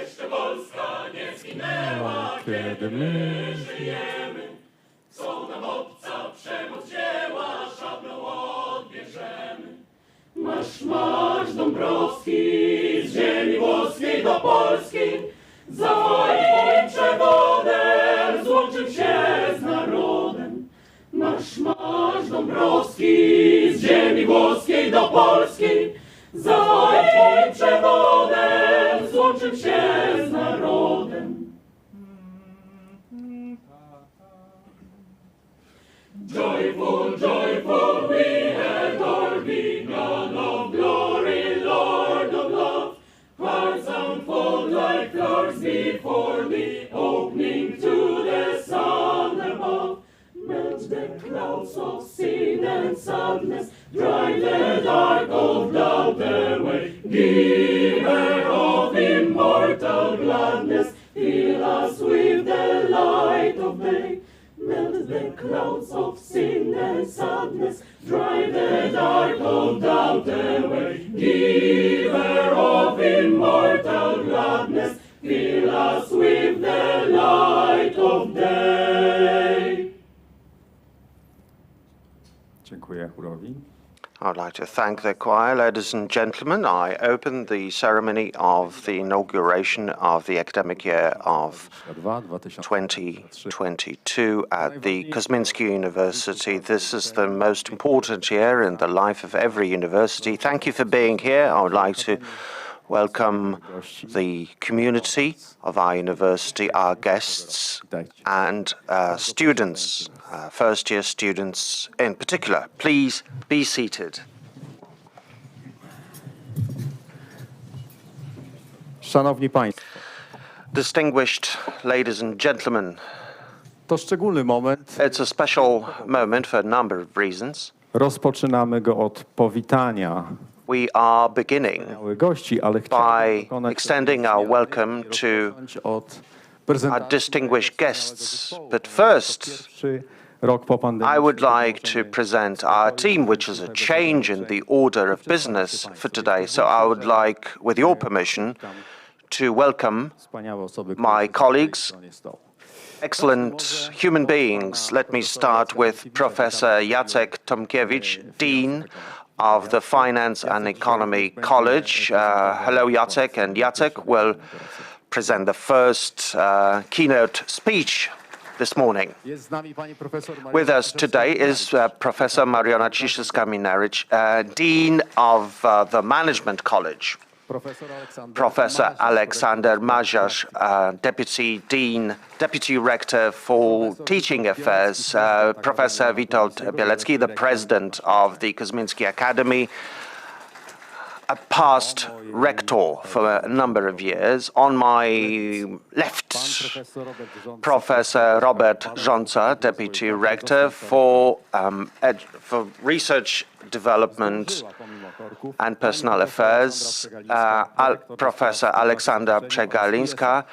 Jeszcze Polska nie zginęła, kiedy my żyjemy. Co nam obca przemoc dzieła, szablą odbierzemy. Marsz, marsz Dąbrowski, z ziemi włoskiej do Polski, za twoim przewodem złączył się z narodem. Marsz, marsz Dąbrowski, z ziemi włoskiej do Polski, za twoim przewodem złączył się z narodem. Joyful, joyful, we adore thee, God of glory, Lord of love. Hearts unfold like flowers before thee, opening to the sun above. Melt the clouds of sin and sadness, drive the dark of doubt away. Giver of immortal gladness, fill us with the light of day. Melt the clouds of sin and sadness, drive the dark of doubt away. Giver of immortal gladness, fill us with the light of day. Dziękuję chórowi. I'd like to thank the choir. Ladies and gentlemen, I open the ceremony of the inauguration of the academic year of 2022 at the Kozminski University. This is the most important year in the life of every university. Thank you for being here. I would like to welcome the community of our university, our guests, and students, first-year students in particular. Please be seated. Szanowni Państwo, Distinguished ladies and gentlemen, to szczególny moment. it's a special moment for a number of reasons. Rozpoczynamy go od powitania We are beginning gości, ale by extending our welcome to od our distinguished guests. But first, rok po pandemii. I would like to present our team, which is a change in the order of business for today. So I would like, with your permission, to welcome my colleagues, excellent human beings. Let me start with Professor Jacek Tomkiewicz, Dean of the Finance and Economy College. Hello, Jacek, and Jacek will present the first keynote speech this morning. With us today is Professor Mariona Ciszewska-Minarycz, Dean of the Management College. Professor Aleksander Mazurek, Deputy Dean, Deputy Rector for Teaching Affairs, Professor Witold Bielecki, the President of the Kozminski Academy, a past rector for a number of years. On my left, Professor Robert Rządza, Deputy Rector for Research, Development and Personal Affairs, Professor Aleksandra Jagiellońska,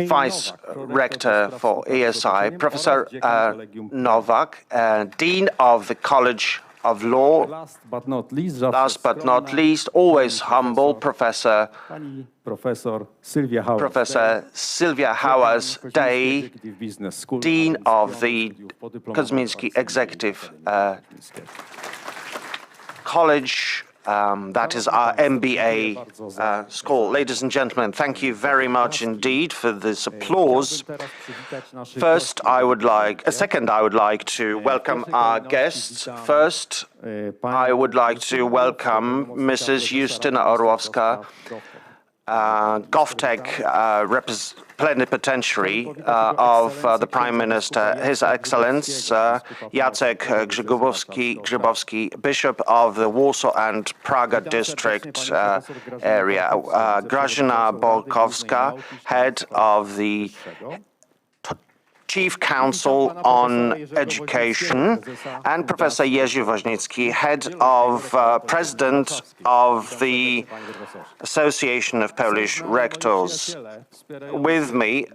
Vice Rector for ESI, Professor Nowak, Dean of the College of Law. Last but not least, always humble, Professor Sylwia Hałas-Day, Dean of the Kozminski Executive College. That is our MBA school. Ladies and gentlemen, thank you very much indeed for this applause. I would like to welcome our guests. First, I would like to welcome Mrs. Justyna Orłowska, GovTech plenipotentiary of the Prime Minister, His Excellence Jacek Grzybowski, Bishop of the Warsaw and Praga District area, Grażyna Bolkowska, Head of the Chief Counsel on Education, and Professor Jerzy Woźnicki, Head of President of the Association of Polish Rectors. With me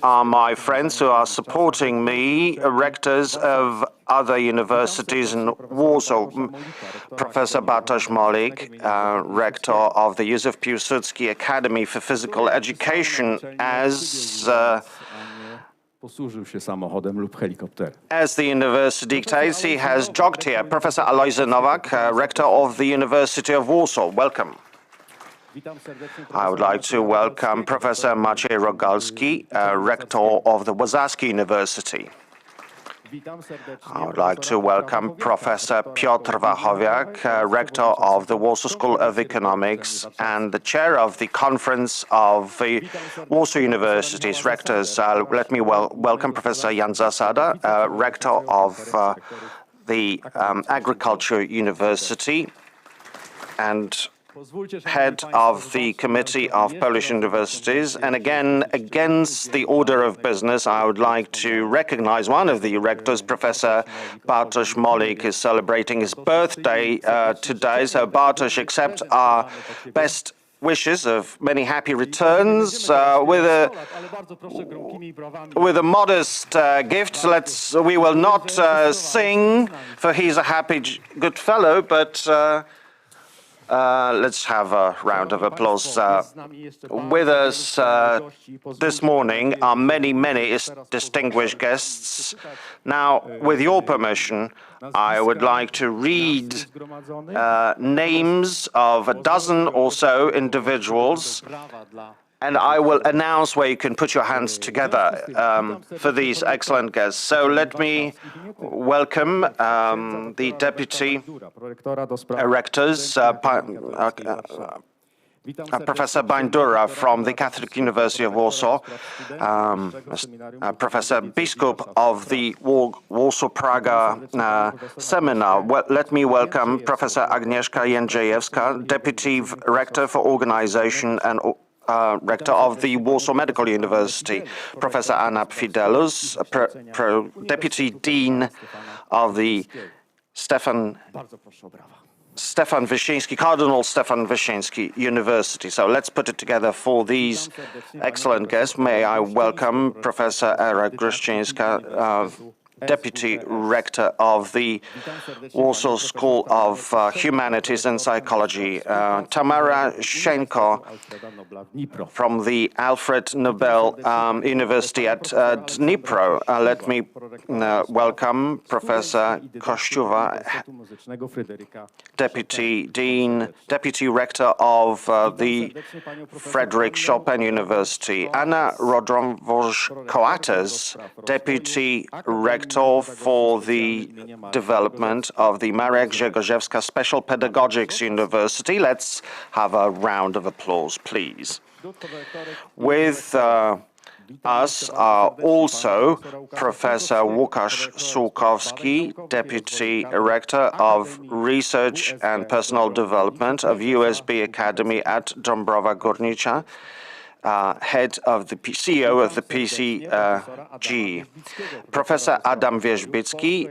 are my friends who are supporting me, rectors of other universities in Warsaw. Professor Bartosz Molik, rector of the Józef Piłsudski Academy for Physical Education, as the university dictates, he has jogged here. Professor Alojzy Nowak, rector of the University of Warsaw. Welcome. I would like to welcome Professor Maciej Rogalski, rector of the Warsaw University. I would like to welcome Professor Piotr Wachowiak, rector of the Warsaw School of Economics and the chair of the Conference of the Warsaw University's Rectors. Let me welcome Professor Jan Zasada, rector of the Agriculture University and head of the Committee of Polish Universities. And again, against the order of business, I would like to recognize one of the rectors, Professor Bartosz Molik, is celebrating his birthday today. So Bartosz, accept our best wishes of many happy returns with a modest gift. We will not sing, for he's a happy, good fellow, but let's have a round of applause. With us this morning are many distinguished guests. Now, with your permission, I would like to read names of a dozen or so individuals, and I will announce where you can put your hands together for these excellent guests. So let me welcome the deputy rectors, Professor Bandura from the Catholic University of Warsaw, Professor Biskup of the Warsaw Praga Seminar. Let me welcome Professor Agnieszka Jędrzejewska, Deputy Rector for Organization and Rector of the Warsaw Medical University, Professor Anna Fidelus, Deputy Dean of the Cardinal Stefan Wyszyński University. So let's put it together for these excellent guests. May I welcome Professor Ewa Gruszczyńska, Deputy Rector of the Warsaw School of Humanities and Psychology, Tamara Shenko from the Alfred Nobel University at Dnipro. Let me welcome Professor Kościuwa, Deputy Dean, Deputy Rector of the Frederick Chopin University, Anna Rodrąż-Kołates, Deputy Rector for the development of the Maria Grzegorzewska Special Pedagogics University. Let's have a round of applause, please. With us are also Professor Łukasz Sułkowski, Deputy Rector of Research and Personal Development of USB Academy at Dąbrowa Górnicza, head of the CEO of the PCG, Professor Adam Wierzbicki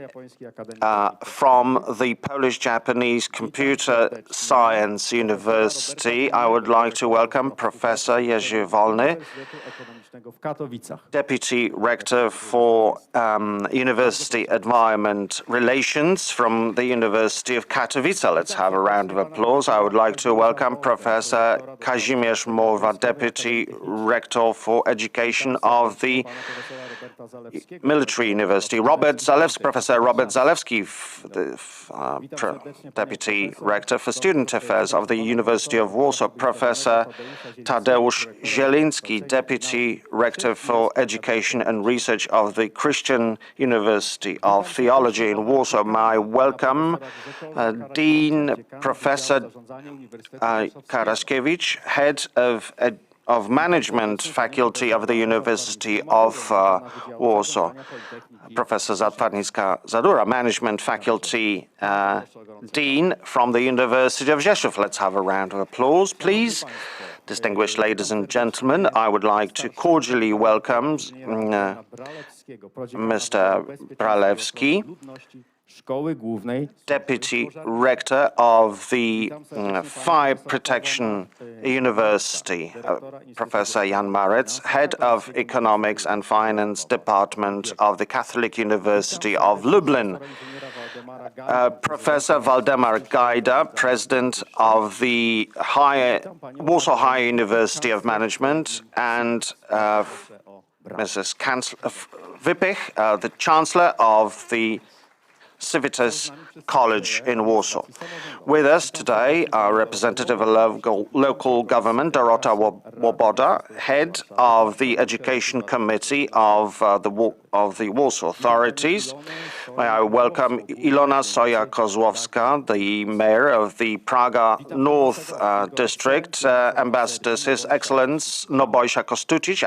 from the Polish-Japanese Computer Science University. I would like to welcome Professor Jerzy Wolny, Deputy Rector for University Environment Relations from the University of Katowice. Let's have a round of applause. I would like to welcome Professor Kazimierz Morwa, Deputy Rector for Education of the Military University. Professor Robert Zalewski, Deputy Rector for Student Affairs of the University of Warsaw. Professor Tadeusz Zieliński, Deputy Rector for Education and Research of the Christian University of Theology in Warsaw. May I welcome Dean Professor Karaskiewicz, Head of Management Faculty of the University of Warsaw. Professor Zatwarnicka Zadura, Management Faculty Dean from the University of Rzeszów. Let's have a round of applause, please. Distinguished ladies and gentlemen, I would like to cordially welcome Mr. Bralewski, Deputy Rector of the Fire Protection University, Professor Jan Marec, Head of Economics and Finance Department of the Catholic University of Lublin, Professor Waldemar Gajda, President of the Warsaw Higher University of Management, and Mrs. Wypich, the Chancellor of the Civitas College in Warsaw. With us today are representative of local government, Dorota Łoboda, head of the Education Committee of the Warsaw authorities. May I welcome Ilona Soja-Kozłowska, the mayor of the Praga North District, ambassadors, His Excellence Nobojša Kostučić,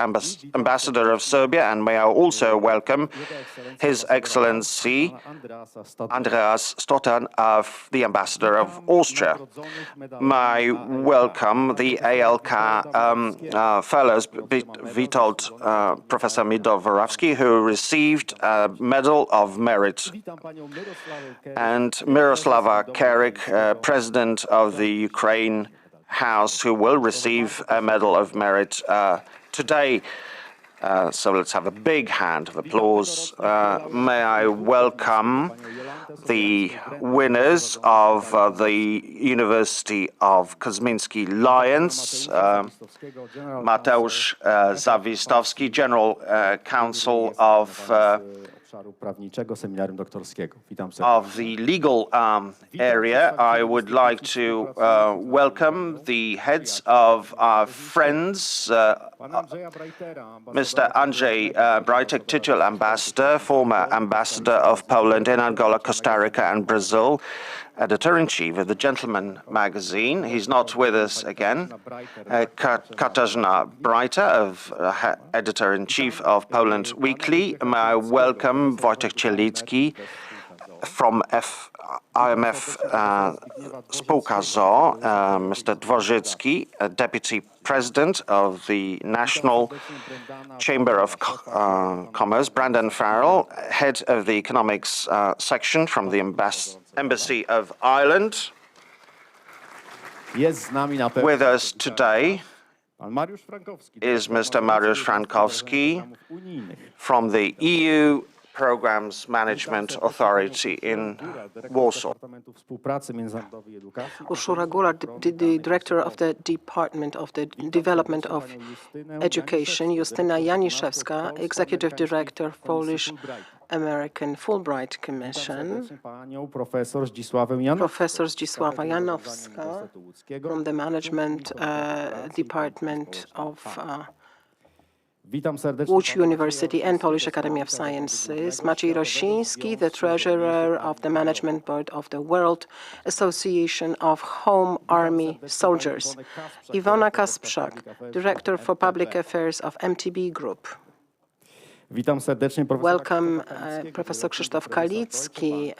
ambassador of Serbia, and may I also welcome His Excellency Andreas Stotan, the ambassador of Austria. May I welcome the ALK fellows, Witold Professor Midoworawski, who received a Medal of Merit, and Miroslava Kerik, President of the Ukraine House, who will receive a Medal of Merit today. So let's have a big hand of applause. May I welcome the winners of the University of Kozminski Lions, Mateusz Zawistowski, General Counsel of the legal area. I would like to welcome the heads of our friends, Mr. Andrzej Brajtek, titular ambassador, former ambassador of Poland in Angola, Costa Rica, and Brazil, editor-in-chief of the Gentleman magazine. He's not with us again. Katarzyna Brajta, editor-in-chief of Poland Weekly. May I welcome Wojciech Cielicki from IMF Spółka ZOO, Mr. Dworzycki, Deputy President of the National Chamber of Commerce, Brandon Farrell, Head of the Economics section from the Embassy of Ireland. With us today is Mr. Mariusz Frankowski from the EU Programs Management Authority in Warsaw. Urszula Gular, the director of the Department of the Development of Education, Justyna Janiszewska, executive director, Polish-American Fulbright Commission, Professor Zdzisława Janowska from the Management Department of Łódź University and Polish Academy of Sciences, Maciej Rosiński, the treasurer of the management board of the World Association of Home Army Soldiers, Iwona Kasprzak, director for public affairs of MTB Group. Welcome Professor Krzysztof Kalicki,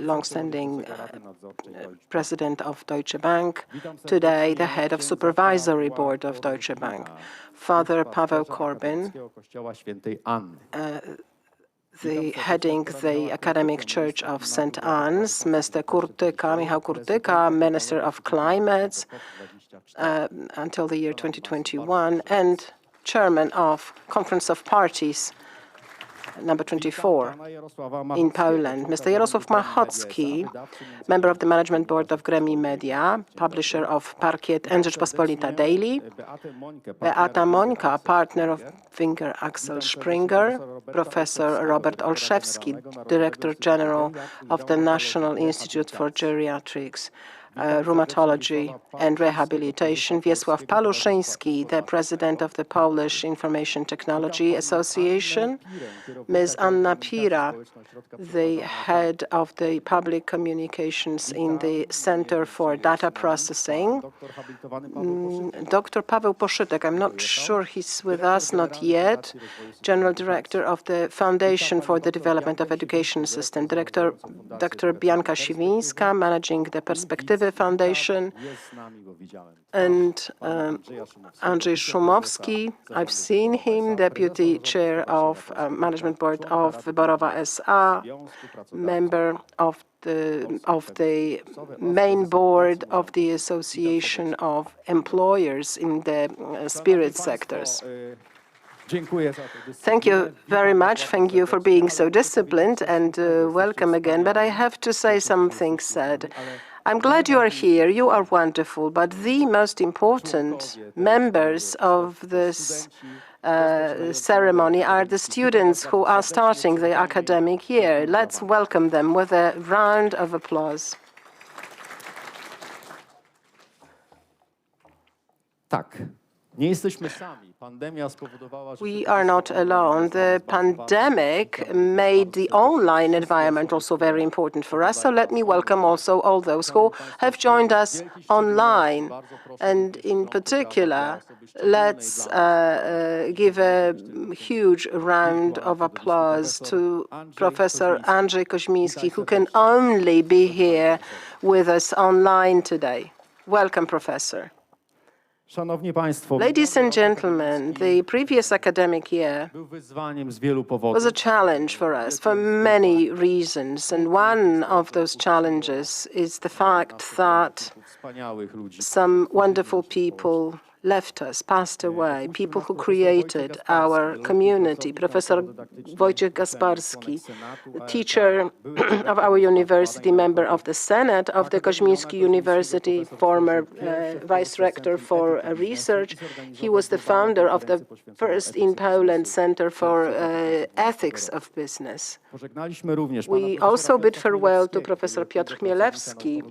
long-standing president of Deutsche Bank, today the head of supervisory board of Deutsche Bank. Father Paweł Korbin, heading the Academic Church of St. Anne's, Mr. Kurtyka, Michał Kurtyka, Minister of Climate until the year 2021, and Chairman of Conference of Parties, number 24 in Poland. Mr. Jarosław Machocki, member of the management board of Gremi Media, publisher of Parkiet and Rzeczpospolita Daily. Beata Mońka, partner of Winger Axel Springer. Professor Robert Olszewski, Director General of the National Institute for Geriatrics, Rheumatology and Rehabilitation. Wiesław Paluszyński, the president of the Polish Information Technology Association. Ms. Anna Pira, the head of the public communications in the Center for Data Processing. Dr. Paweł Poszytek, I'm not sure he's with us, not yet. General Director of the Foundation for the Development of Education System. Dr. Bianka Siwińska, managing the Perspektywy the foundation, and Andrzej Szumowski, I've seen him, Deputy Chair of Management Board of Wyborowa S.A., member of the main board of the Association of Employers in the spirit sectors. Thank you very much. Thank you for being so disciplined, and welcome again. But I have to say something sad. I'm glad you are here. You are wonderful. But the most important members of this ceremony are the students who are starting the academic year. Let's welcome them with a round of applause. Tak. We are not alone. The pandemic made the online environment also very important for us. So let me welcome also all those who have joined us online. And in particular, let's give a huge round of applause to Professor Andrzej Kozminski, who can only be here with us online today. Welcome, Professor. Ladies and gentlemen, the previous academic year was a challenge for us for many reasons, and one of those challenges is the fact that some wonderful people left us, passed away, people who created our community. Professor Wojciech Gasparski, teacher of our university, member of the Senate of the Kozminski University, former vice rector for research. He was the founder of the first in Poland Center for Ethics of Business. We also bid farewell to Professor Piotr Chmielewski,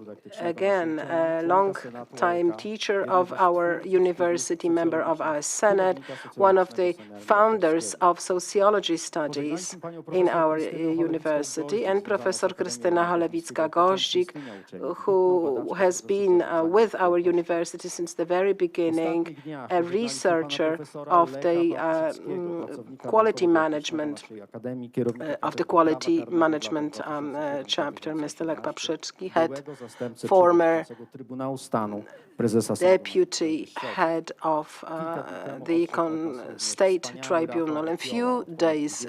again, a long-time teacher of our university, member of our Senate, one of the founders of sociology studies in our university, and Professor Krystyna Cholewicka-Goździk, who has been with our university since the very beginning, a researcher of the quality management chapter. Mr. Lech Paprzyczki, former deputy head of the State Tribunal. A few days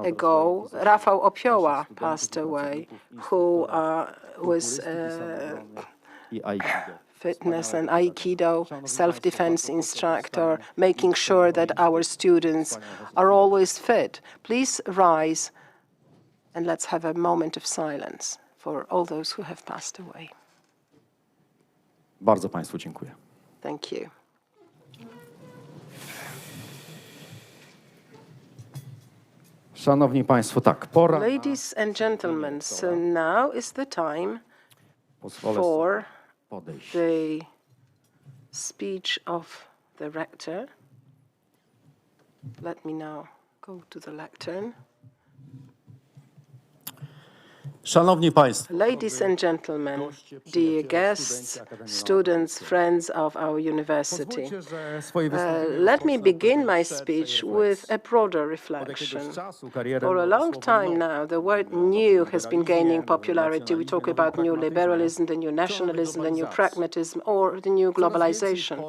ago, Rafał Opioła passed away, who was fitness and Aikido self-defense instructor, making sure that our students are always fit. Please rise and let's have a moment of silence for all those who have passed away. Bardzo Państwu dziękuję. Thank you. Szanowni Państwo, tak, pora. Ladies and gentlemen, so now is the time for the speech of the rector. Let me now go to the lectern. Szanowni Państwo, ladies and gentlemen, dear guests, students, friends of our university, let me begin my speech with a broader reflection. For a long time now, the word new has been gaining popularity. We talk about new liberalism, the new nationalism, the new pragmatism, or the new globalization.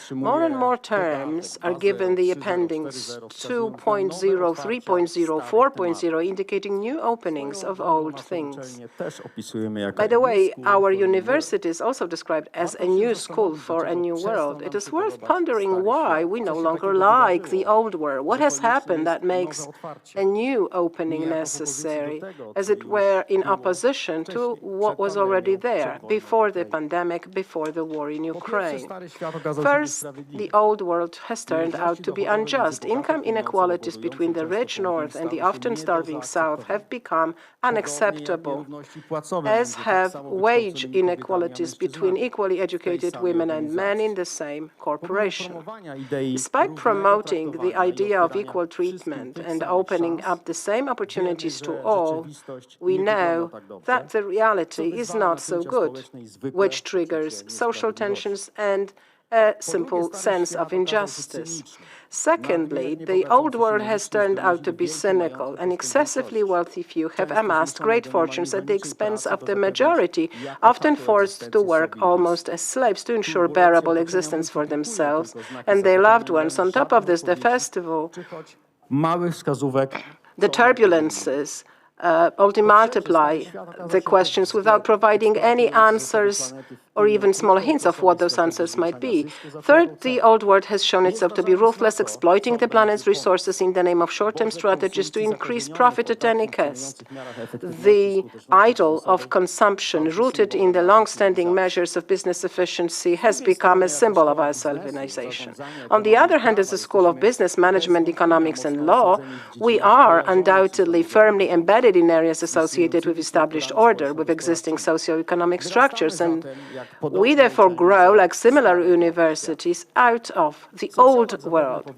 More and more terms are given the appendix 2.0, 3.0, 4.0, indicating new openings of old things. By the way, our university is also described as a new school for a new world. It is worth pondering why we no longer like the old world. What has happened that makes a new opening necessary, as it were in opposition to what was already there before the pandemic, before the war in Ukraine? First, the old world has turned out to be unjust. Income inequalities between the rich North and the often starving South have become unacceptable, as have wage inequalities between equally educated women and men in the same corporation. Despite promoting the idea of equal treatment and opening up the same opportunities to all, we know that the reality is not so good, which triggers social tensions and a simple sense of injustice. Secondly, the old world has turned out to be cynical, and excessively wealthy few have amassed great fortunes at the expense of the majority, often forced to work almost as slaves to ensure bearable existence for themselves and their loved ones. On top of this, the festival, the turbulences, only multiply the questions without providing any answers or even small hints of what those answers might be. Third, the old world has shown itself to be ruthless, exploiting the planet's resources in the name of short-term strategies to increase profit at any cost. The idol of consumption, rooted in the long-standing measures of business efficiency, has become a symbol of our civilization. On the other hand, as a school of business management, economics, and law, we are undoubtedly firmly embedded in areas associated with established order, with existing socio-economic structures, and we therefore grow, like similar universities, out of the old world.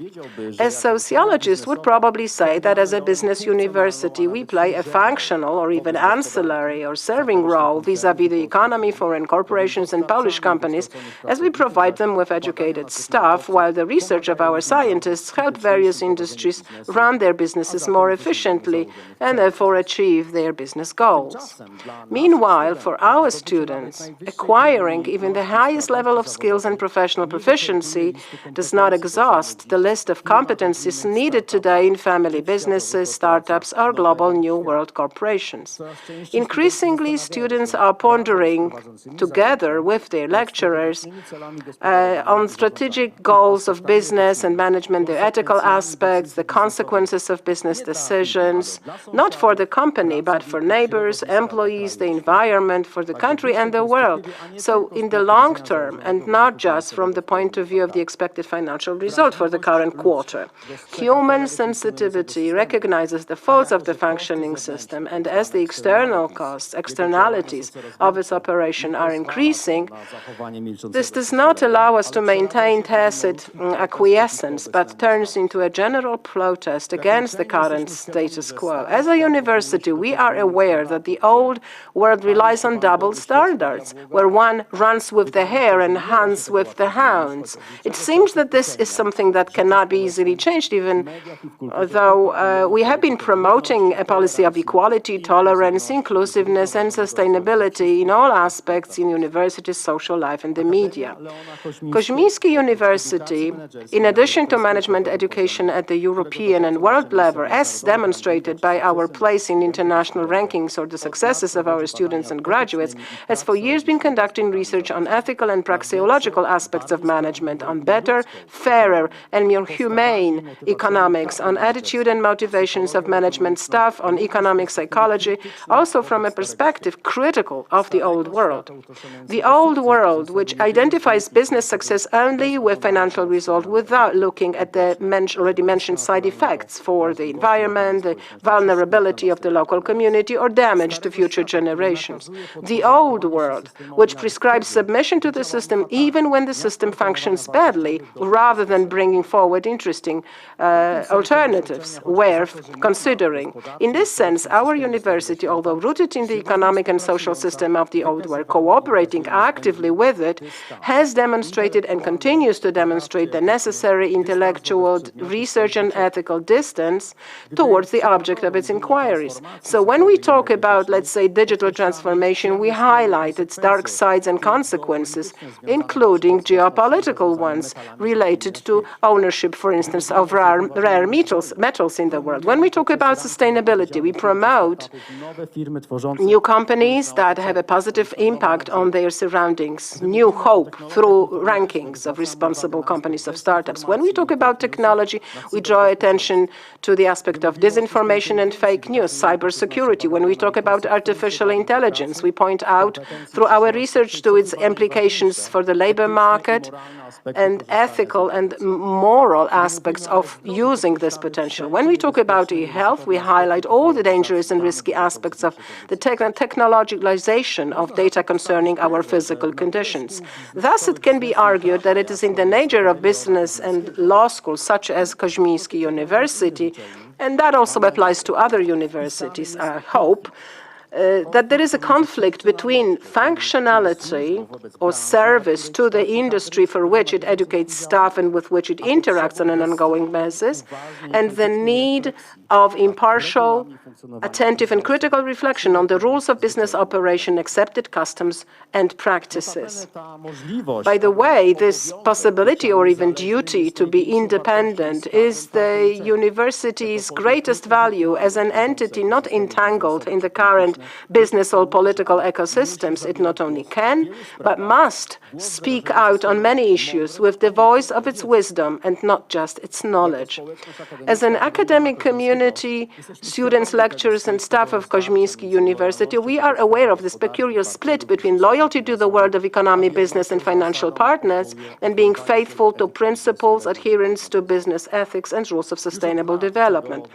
As sociologists would probably say that as a business university, we play a functional or even ancillary or serving role vis-à-vis the economy, foreign corporations, and Polish companies, as we provide them with educated staff, while the research of our scientists help various industries run their businesses more efficiently and therefore achieve their business goals. Meanwhile, for our students, acquiring even the highest level of skills and professional proficiency does not exhaust the list of competencies needed today in family businesses, startups, or global new world corporations. Increasingly, students are pondering together with their lecturers on strategic goals of business and management, their ethical aspects, the consequences of business decisions, not for the company, but for neighbors, employees, the environment, for the country and the world. So in the long term, and not just from the point of view of the expected financial result for the current quarter. Human sensitivity recognizes the faults of the functioning system, and as the external costs, externalities of its operation are increasing, this does not allow us to maintain tacit acquiescence, but turns into a general protest against the current status quo. As a university, we are aware that the old world relies on double standards, where one runs with the hare and hunts with the hounds. It seems that this is something that cannot be easily changed, even though we have been promoting a policy of equality, tolerance, inclusiveness, and sustainability in all aspects in universities, social life, and the media. Kozminski University, in addition to management education at the European and world level, as demonstrated by our place in international rankings or the successes of our students and graduates, has for years been conducting research on ethical and praxeological aspects of management, on better, fairer, and more humane economics, on attitude and motivations of management staff, on economic psychology, also from a perspective critical of the old world. The old world, which identifies business success only with financial result without looking at the already mentioned side effects for the environment, the vulnerability of the local community, or damage to future generations. The old world, which prescribes submission to the system even when the system functions badly, rather than bringing forward interesting alternatives worth considering. In this sense, our university, although rooted in the economic and social system of the old world, cooperating actively with it, has demonstrated and continues to demonstrate the necessary intellectual, research, and ethical distance towards the object of its inquiries. So when we talk about, let's say, digital transformation, we highlight its dark sides and consequences, including geopolitical ones related to ownership, for instance, of rare metals in the world. When we talk about sustainability, we promote new companies that have a positive impact on their surroundings, new hope through rankings of responsible companies, of startups. When we talk about technology, we draw attention to the aspect of disinformation and fake news, cybersecurity. When we talk about artificial intelligence, we point out through our research to its implications for the labor market and ethical and moral aspects of using this potential. When we talk about e-health, we highlight all the dangerous and risky aspects of the technologicalization of data concerning our physical conditions. Thus, it can be argued that it is in the nature of business and law schools, such as Kozminski University, and that also applies to other universities, I hope, that there is a conflict between functionality or service to the industry for which it educates staff and with which it interacts on an ongoing basis, and the need of impartial, attentive and critical reflection on the rules of business operation, accepted customs and practices. By the way, this possibility or even duty to be independent is the university's greatest value as an entity not entangled in the current business or political ecosystems. It not only can, but must speak out on many issues with the voice of its wisdom and not just its knowledge. As an academic community, students, lecturers and staff of Kozminski University, we are aware of this peculiar split between loyalty to the world of economy, business and financial partners and being faithful to principles, adherence to business ethics and rules of sustainable development.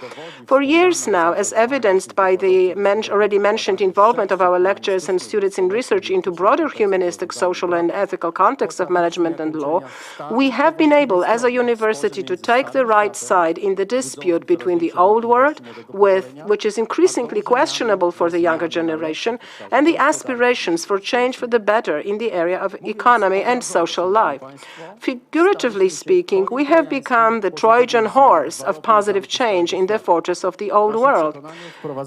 For years now, as evidenced by the already mentioned involvement of our lecturers and students in research into broader humanistic, social and ethical contexts of management and law, we have been able as a university to take the right side in the dispute between the old world, which is increasingly questionable for the younger generation, and the aspirations for change for the better in the area of economy and social life. Figuratively speaking, we have become the Trojan horse of positive change in the fortress of the old world.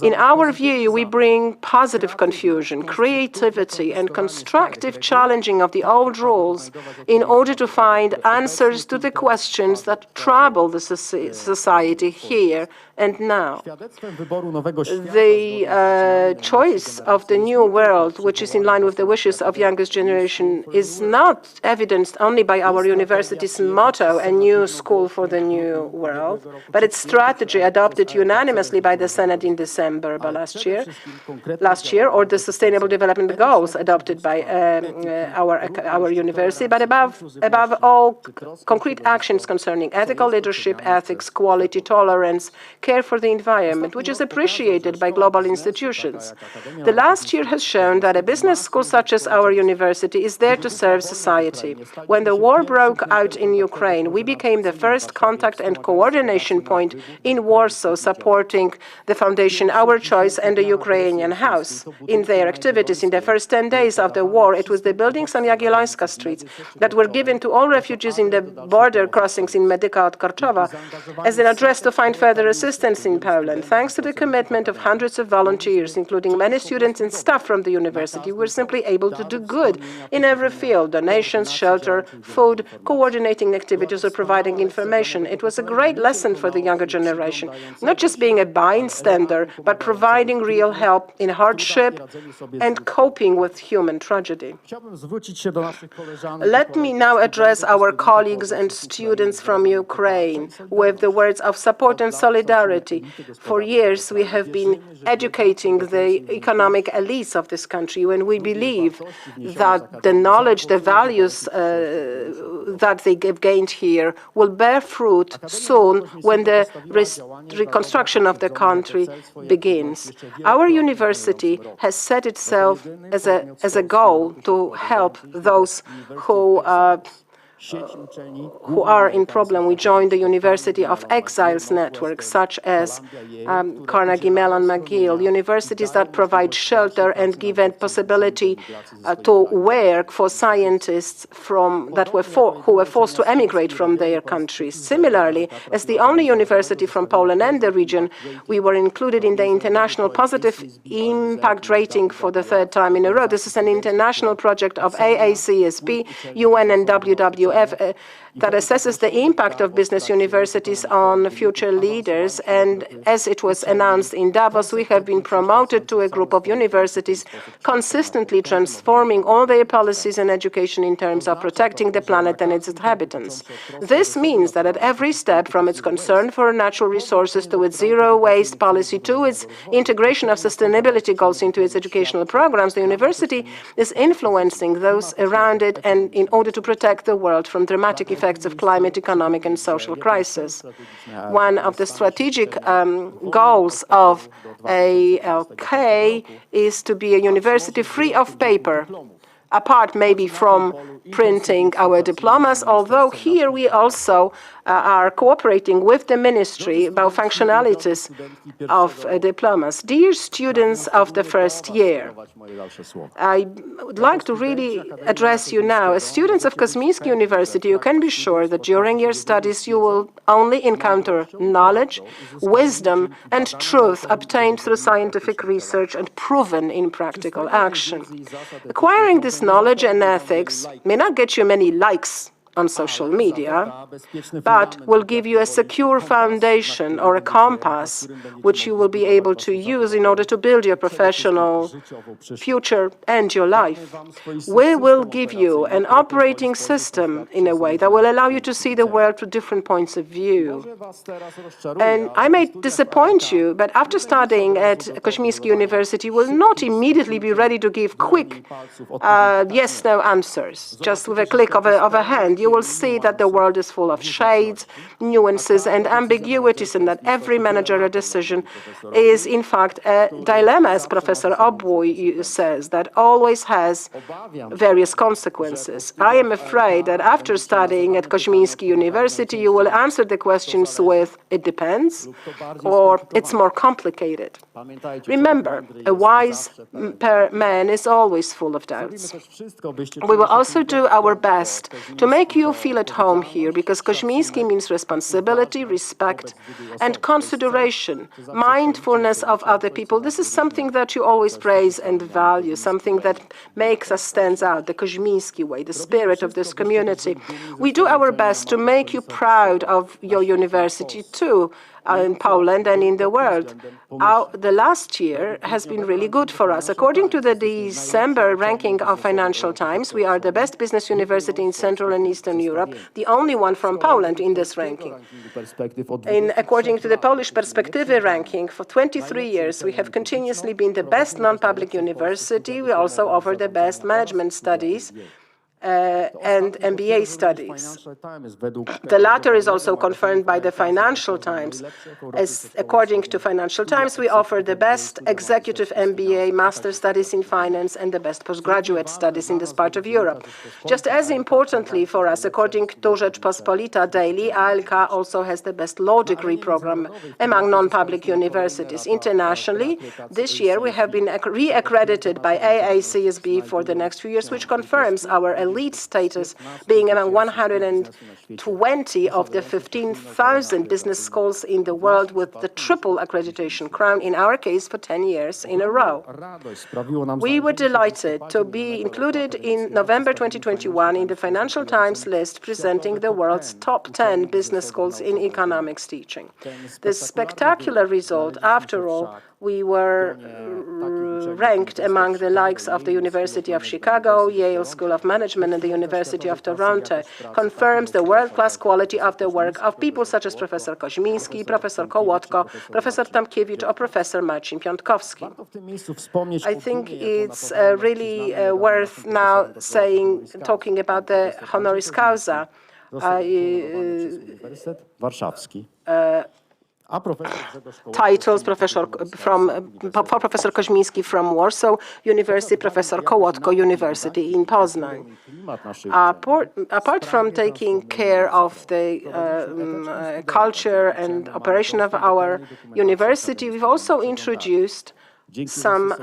In our view, we bring positive confusion, creativity and constructive challenging of the old rules in order to find answers to the questions that trouble the society here and now. The choice of the new world, which is in line with the wishes of youngest generation, is not evidenced only by our university's motto, a new school for the new world, but its strategy adopted unanimously by the Senate in December last year, or the Sustainable Development Goals adopted by our university, but above all, concrete actions concerning ethical leadership, ethics, quality, tolerance, care for the environment, which is appreciated by global institutions. The last year has shown that a business school such as our university is there to serve society. When the war broke out in Ukraine, we became the first contact and coordination point in Warsaw, supporting the foundation Our Choice and the Ukrainian House in their activities. In the first 10 days of the war, it was the buildings on Jagiellońska Street that were given to all refugees in the border crossings in Medyka od Karczowa as an address to find further assistance in Poland. Thanks to the commitment of hundreds of volunteers, including many students and staff from the university, we were simply able to do good in every field: donations, shelter, food, coordinating activities or providing information. It was a great lesson for the younger generation, not just being a bystander, but providing real help in hardship and coping with human tragedy. Let me now address our colleagues and students from Ukraine with the words of support and solidarity. For years, we have been educating the economic elites of this country when we believe that the knowledge, the values that they have gained here will bear fruit soon when the reconstruction of the country begins. Our university has set itself as a goal to help those who are in problem. We joined the University of Exiles network, such as Carnegie Mellon McGill, universities that provide shelter and give a possibility to work for scientists who were forced to emigrate from their countries. Similarly, as the only university from Poland and the region, we were included in the International Positive Impact Rating for the third time in a row. This is an international project of AACSP, UN and WWF that assesses the impact of business universities on future leaders. And as it was announced in Davos, we have been promoted to a group of universities consistently transforming all their policies and education in terms of protecting the planet and its inhabitants. This means that at every step, from its concern for natural resources to its zero-waste policy to its integration of sustainability goals into its educational programs, the university is influencing those around it and in order to protect the world from dramatic effects of climate, economic and social crisis. One of the strategic goals of ALK is to be a university free of paper, apart maybe from printing our diplomas, although here we also are cooperating with the ministry about functionalities of diplomas. Dear students of the first year, I would like to really address you now. As students of Kozminski University, you can be sure that during your studies you will only encounter knowledge, wisdom, and truth obtained through scientific research and proven in practical action. Acquiring this knowledge and ethics may not get you many likes on social media, but will give you a secure foundation or a compass which you will be able to use in order to build your professional future and your life. We will give you an operating system in a way that will allow you to see the world through different points of view. And I may disappoint you, but after studying at Kozminski University, you will not immediately be ready to give quick yes-no answers, just with a click of a hand. You will see that the world is full of shades, nuances, and ambiguities, and that every managerial decision is, in fact, a dilemma, as Professor Obwój says, that always has various consequences. I am afraid that after studying at Kozminski University, you will answer the questions with, it depends, or it's more complicated. Remember, a wise man is always full of doubts. We will also do our best to make you feel at home here, because Kozminski means responsibility, respect, and consideration, mindfulness of other people. This is something that you always praise and value, something that makes us stand out, the Kozminski way, the spirit of this community. We do our best to make you proud of your university too, in Poland and in the world. The last year has been really good for us. According to the December ranking of Financial Times, we are the best business university in Central and Eastern Europe, the only one from Poland in this ranking. According to the Polish Perspektywy ranking, for 23 years, we have continuously been the best non-public university. We also offer the best management studies and MBA studies. The latter is also confirmed by the Financial Times. As according to Financial Times, we offer the best executive MBA, master studies in finance, and the best postgraduate studies in this part of Europe. Just as importantly for us, according to Rzeczpospolita Daily, ALK also has the best law degree program among non-public universities. Internationally, this year we have been re-accredited by AACSB for the next few years, which confirms our elite status, being among 120 of the 15,000 business schools in the world with the triple accreditation crown, in our case for 10 years in a row. We were delighted to be included in November 2021 in the Financial Times list presenting the world's top 10 business schools in economics teaching. This spectacular result, after all, we were ranked among the likes of the University of Chicago, Yale School of Management, and the University of Toronto, confirms the world-class quality of the work of people such as Professor Kozminski, Professor Kołotko, Professor Tomkiewicz, or Professor Marcin Piątkowski. I think it's really worth now talking about the honoris causa. Titles for Professor Kozminski from Warsaw University, Professor Kołotko University in Poznań. Apart from taking care of the culture and operation of our university, we've also introduced some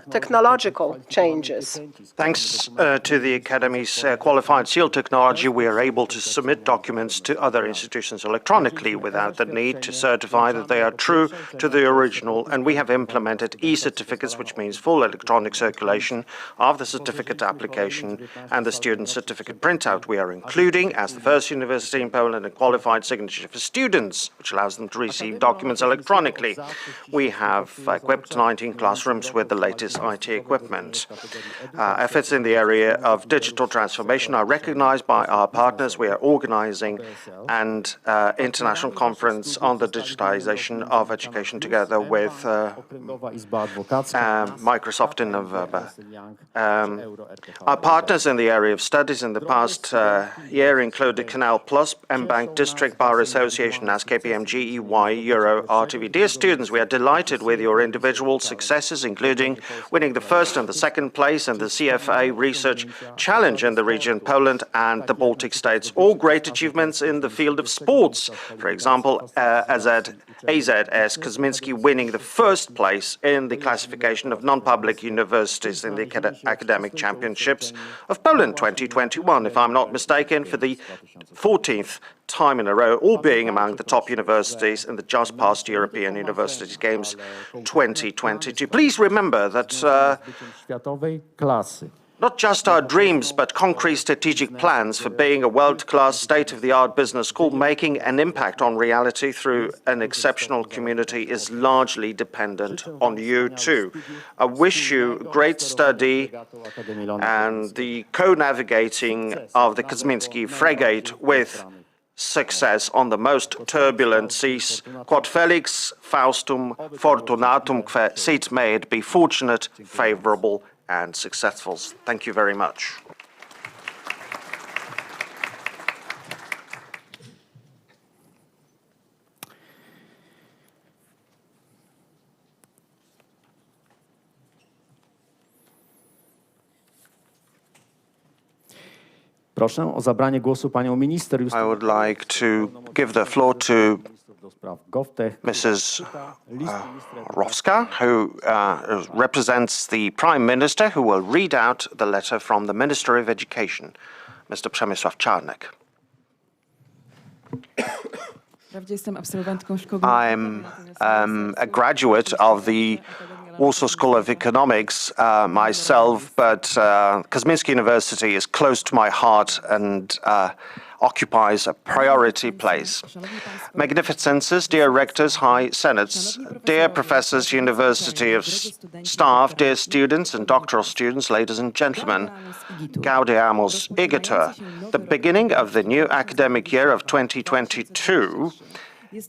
technological changes. Thanks to the Academy's qualified seal technology, we are able to submit documents to other institutions electronically without the need to certify that they are true to the original, and we have implemented e-certificates, which means full electronic circulation of the certificate application and the student certificate printout. We are including, as the first university in Poland, a qualified signature for students, which allows them to receive documents electronically. We have equipped 19 classrooms with the latest IT equipment. Efforts in the area of digital transformation are recognized by our partners. We are organizing an international conference on the digitalization of education together with Microsoft in November. Our partners in the area of studies in the past year included Canal Plus, mBank, District Bar Association, AS KPMG, EY, Euro, RTV. Dear students, we are delighted with your individual success successes, including winning the first and the second place in the CFA Research Challenge in the region, Poland and the Baltic states, or great achievements in the field of sports. For example, AZS Kozminski winning the first place in the classification of non-public universities in the Academic Championships of Poland 2021, if I'm not mistaken, for the 14th time in a row, all being among the top universities in the just past European Universities Games 2022. Please remember that not just our dreams, but concrete strategic plans for being a world-class, state-of-the-art business school making an impact on reality through an exceptional community is largely dependent on you too. I wish you great study and the co-navigating of the Kozminski frigate with success on the most turbulent seas. Quod felix faustum fortunatum que sit, may it be fortunate, favorable, and successful. Thank you very much. Proszę o zabranie głosu panią minister. I would like to give the floor to Mrs. Rowska, who represents the Prime Minister, who will read out the letter from the Minister of Education, Mr. Przemysław Czarnek. I'm a graduate of the Warsaw School of Economics myself, but Kozminski University is close to my heart and occupies a priority place. Magnificences, dear rectors, high senates, dear professors, university of staff, dear students and doctoral students, ladies and gentlemen, Gaudeamus Igitur. The beginning of the new academic year of 2022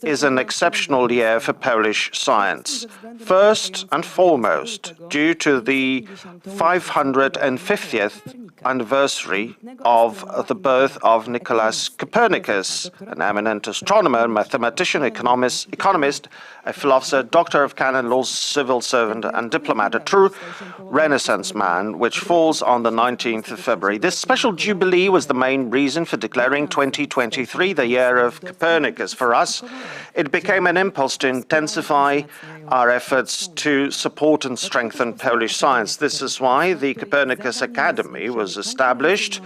is an exceptional year for Polish science. First and foremost, due to the 550th anniversary of the birth of Nicholas Copernicus, an eminent astronomer, mathematician, economist, a philosopher, doctor of canon law, civil servant, and diplomat, a true Renaissance man, which falls on the 19th of February. This special jubilee was the main reason for declaring 2023 the year of Copernicus. For us, it became an impulse to intensify our efforts to support and strengthen Polish science. This is why the Copernicus Academy was established,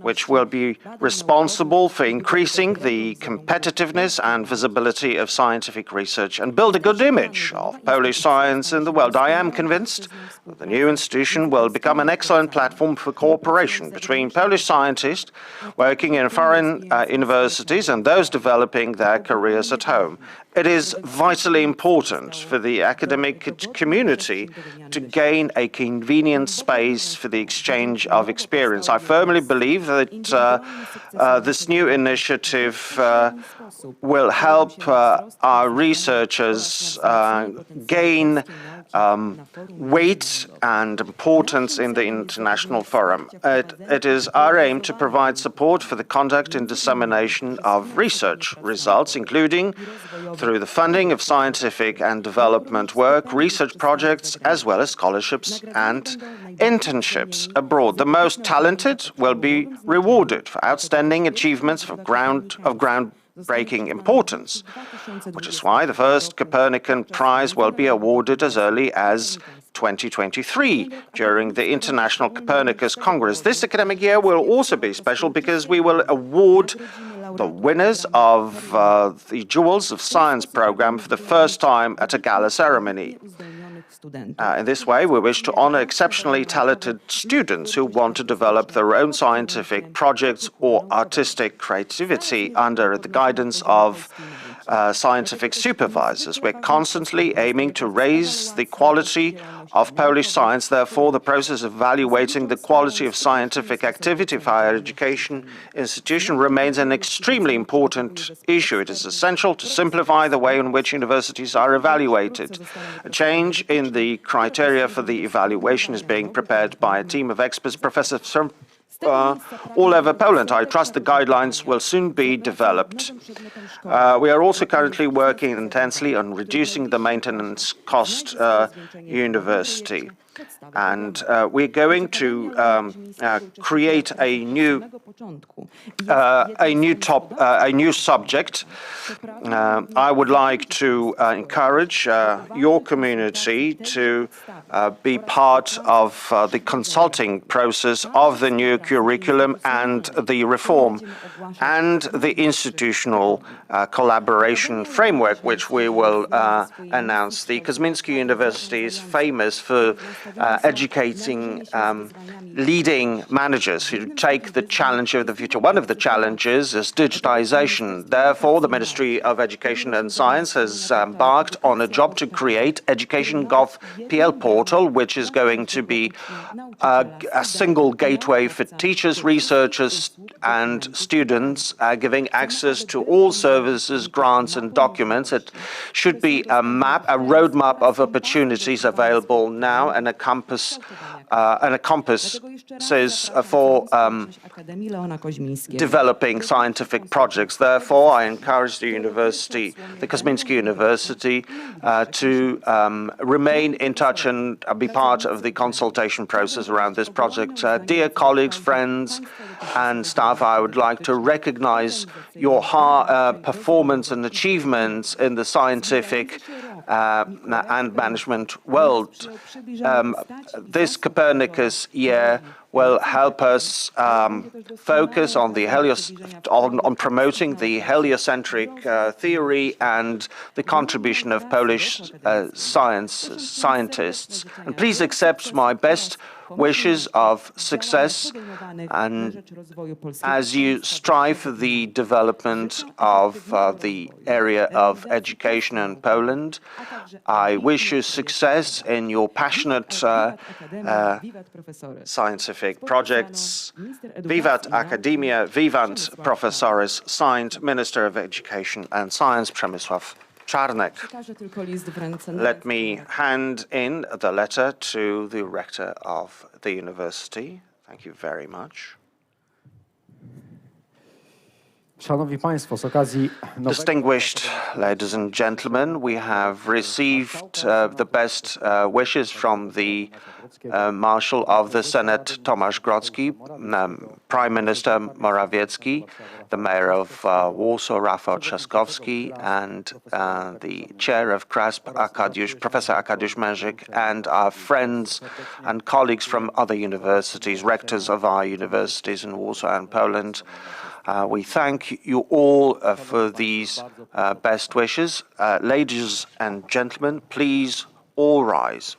which will be responsible for increasing the competitiveness and visibility of scientific research and build a good image of Polish science in the world. I am convinced that the new institution will become an excellent platform for cooperation between Polish scientists working in foreign universities and those developing their careers at home. It is vitally important for the academic community to gain a convenient space for the exchange of experience. I firmly believe that this new initiative will help our researchers gain weight and importance in the international forum. It is our aim to provide support for the conduct and dissemination of research results, including through the funding of scientific and development work, research projects, as well as scholarships and internships abroad. The most talented will be rewarded for outstanding achievements of groundbreaking importance, which is why the first Copernican Prize will be awarded as early as 2023 during the International Copernicus Congress. This academic year will also be special because we will award the winners of the Jewels of Science program for the first time at a gala ceremony. In this way, we wish to honor exceptionally talented students who want to develop their own scientific projects or artistic creativity under the guidance of scientific supervisors. We're constantly aiming to raise the quality of Polish science. Therefore, the process of evaluating the quality of scientific activity of higher education institution remains an extremely important issue. It is essential to simplify the way in which universities are evaluated. A change in the criteria for the evaluation is being prepared by a team of experts. Professor all over Poland. I trust the guidelines will soon be developed. We are also currently working intensely on reducing the maintenance cost university. And we're going to create a new subject. I would like to encourage your community to be part of the consulting process of the new curriculum and the reform and the institutional collaboration framework, which we will announce. The Kozminski University is famous for educating leading managers who take the challenge of the future. One of the challenges is digitization. Therefore, the Ministry of Education and Science has embarked on a job to create Education.gov.pl portal, which is going to be a single gateway for teachers, researchers, and students, giving access to all services, grants, and documents. It should be a roadmap of opportunities available now, and a compass says for developing scientific projects. Therefore, I encourage the Kozminski University, to remain in touch and be part of the consultation process around this project. Dear colleagues, friends, and staff, I would like to recognize your performance and achievements in the scientific and management world. This Copernicus year will help us focus on the on promoting the heliocentric theory and the contribution of Polish scientists. And please accept my best wishes of success, and as you strive for the development of the area of education in Poland, I wish you success in your passionate scientific projects. Vivat Akademia, vivat Professores, signed Minister of Education and Science Przemysław Czarnek. Let me hand in the letter to the rector of the university. Thank you very much. Distinguished ladies and gentlemen, we have received the best wishes from the Marshal of the Senate, Tomasz Grodzki, Prime Minister Morawiecki, the Mayor of Warsaw, Rafał Trzaskowski, and the Chair of CRASP, Professor Arkadiusz Mężyk, and our friends and colleagues from other universities, rectors of our universities in Warsaw and Poland. We thank you all for these best wishes. Ladies and gentlemen, please all rise.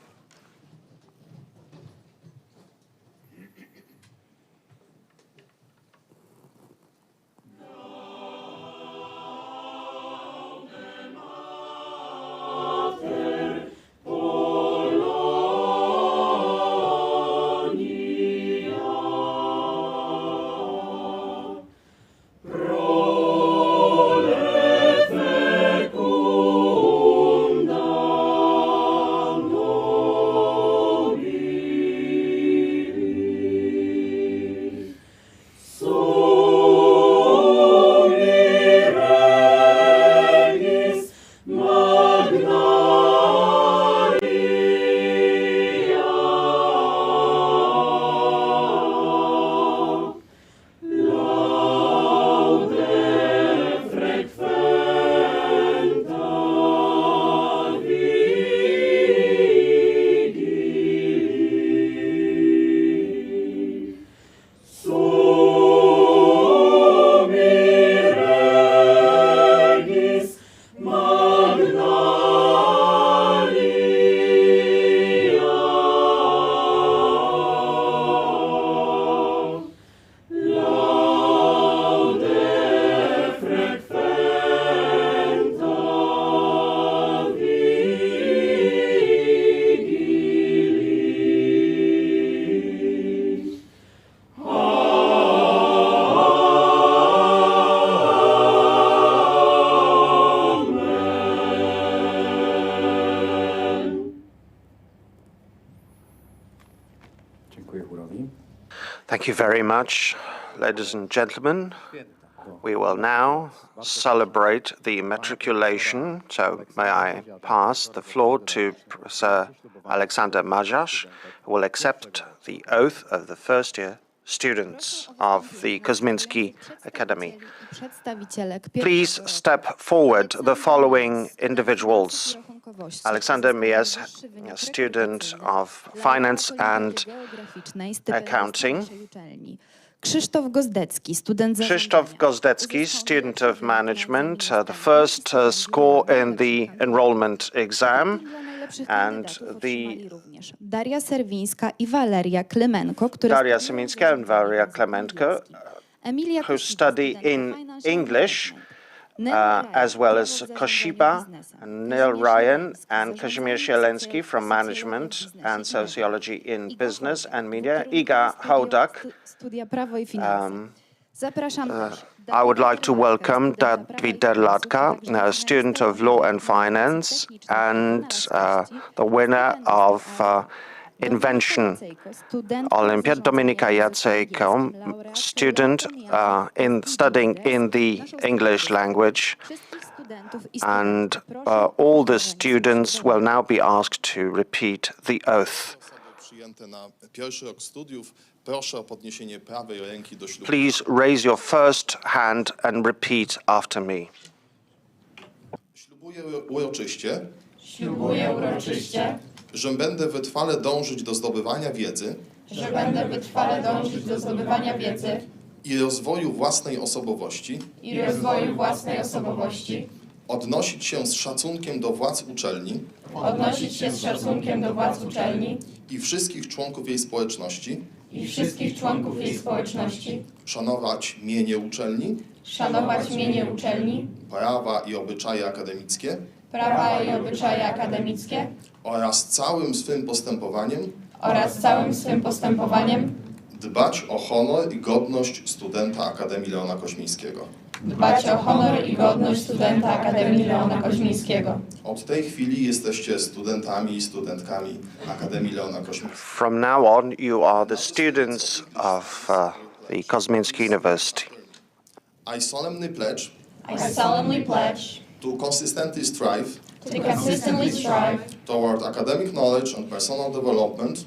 Thank you very much, ladies and gentlemen. We will now celebrate the matriculation. So may I pass the floor to Professor Alexander Mazurek, who will accept the oath of the first-year students of the Kozminski Academy. Please step forward the following individuals. Alexander Mies, a student of finance and accounting. Krzysztof Gozdecki, student of management, the first score in the enrollment exam, and Daria Serwińska and Valeria Klemenko, who study in English, as well as Koshiba, Neil Ryan, and Kazimierz Zieleński from Management and Sociology in Business and Media, Iga Hodak. I would like to welcome Dawid Derlatka, a student of Law and Finance, and the winner of Invention Olympiad, Dominika Jacek, student studying in the English language. And all the students will now be asked to repeat the oath. Please raise your first hand and repeat after me. Ślubuję uroczyście, że będę wytrwale dążyć do zdobywania wiedzy i rozwoju własnej osobowości, odnosić się z szacunkiem do władz uczelni i wszystkich członków jej społeczności, szanować mienie uczelni, prawa i obyczaje akademickie, oraz całym swym postępowaniem dbać o honor i godność studenta Akademii Leona Kozmińskiego. Od tej chwili jesteście studentami i studentkami Akademii Leona Kozmińskiego. From now on, you are the students of the Kozminski University. I solemnly pledge to consistently strive toward academic knowledge and personal development,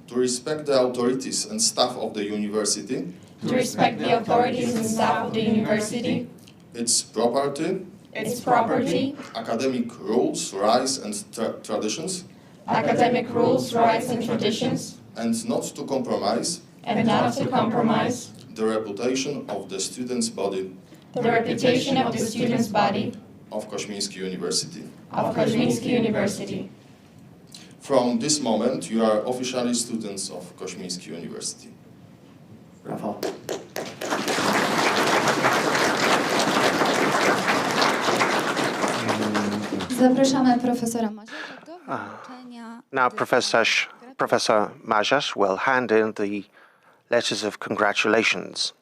to respect the authorities and staff of the university, its property, academic rules, rights and traditions, and not to compromise the reputation of the students' body of Kozminski University. From this moment, you are officially students of Kozminski University. Brawo. Zapraszamy profesora Mazurka do wręczenia. Now Professor Mazurek will hand in the letters of congratulations.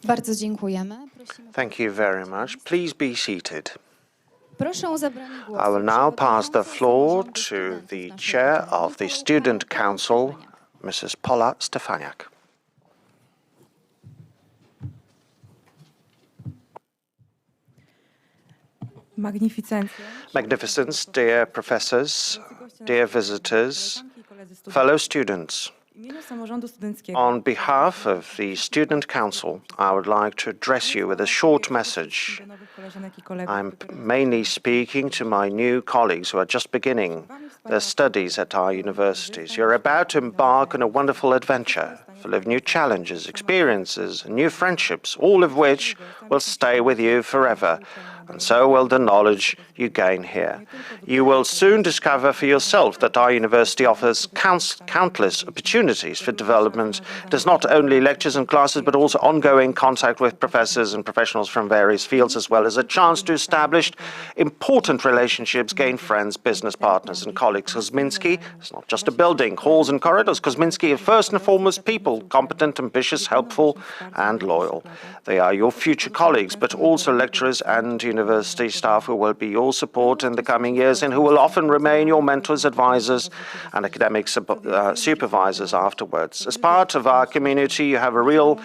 Bardzo dziękujemy. Thank you very much. Please be seated. Proszę o zabranie głosu. I will now pass the floor to the chair of the Student Council, Mrs. Pola Stefaniak. Magnificence, Magnificence, dear professors, dear visitors, Fellow students, on behalf of the Student Council, I would like to address you with a short message. I'm mainly speaking to my new colleagues who are just beginning their studies at our universities. You're about to embark on a wonderful adventure, full of new challenges, experiences, and new friendships, all of which will stay with you forever. And so will the knowledge you gain here. You will soon discover for yourself that our university offers countless opportunities for development. There's not only lectures and classes, but also ongoing contact with professors and professionals from various fields, as well as a chance to establish important relationships, gain friends, business partners, and colleagues. Kozminski is not just a building, halls and corridors. Kozminski are first and foremost people, competent, ambitious, helpful, and loyal. They are your future colleagues, but also lecturers and university staff who will be your support in the coming years and who will often remain your mentors, advisors, and academic supervisors afterwards. As part of our community, you have a real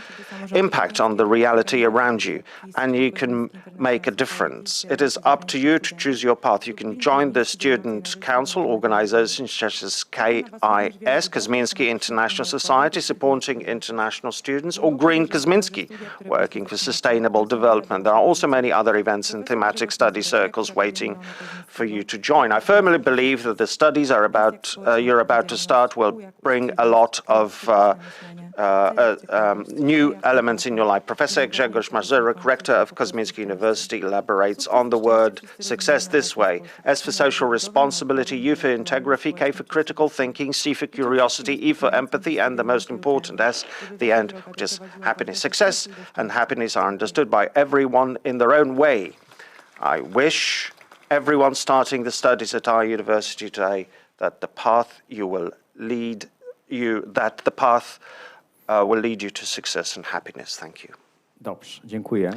impact on the reality around you, and you can make a difference. It is up to you to choose your path. You can join the Student Council, organizations such as KIS, Kozminski International Society, supporting international students, or Green Kozminski, working for sustainable development. There are also many other events and thematic study circles waiting for you to join. I firmly believe that the studies you're about to start will bring a lot of new elements in your life. Professor Grzegorz Mazurek, Rector of Kozminski University, elaborates on the word success this way: S for social responsibility, U for integrity, K for critical thinking, C for curiosity, E for empathy, and the most important S, the end, which is happiness. Success and happiness are understood by everyone in their own way. I wish everyone starting the studies at our university today that the path will lead you to success and happiness. Thank you. Dobrze, dziękuję.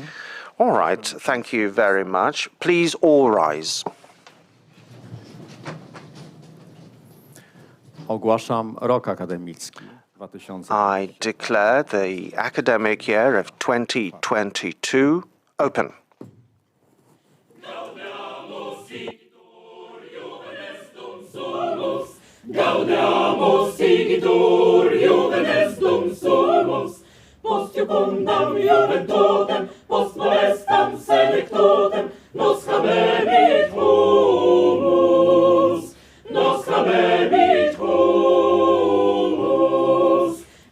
All right, thank you very much. Please all rise. Ogłaszam rok akademicki 2020. I declare the academic year of 2022 open. Gaudeamus igitur juvenestum sumus, post iucundam juventutem, post molestam selectutem, nos habebit humus, nos habebit humus.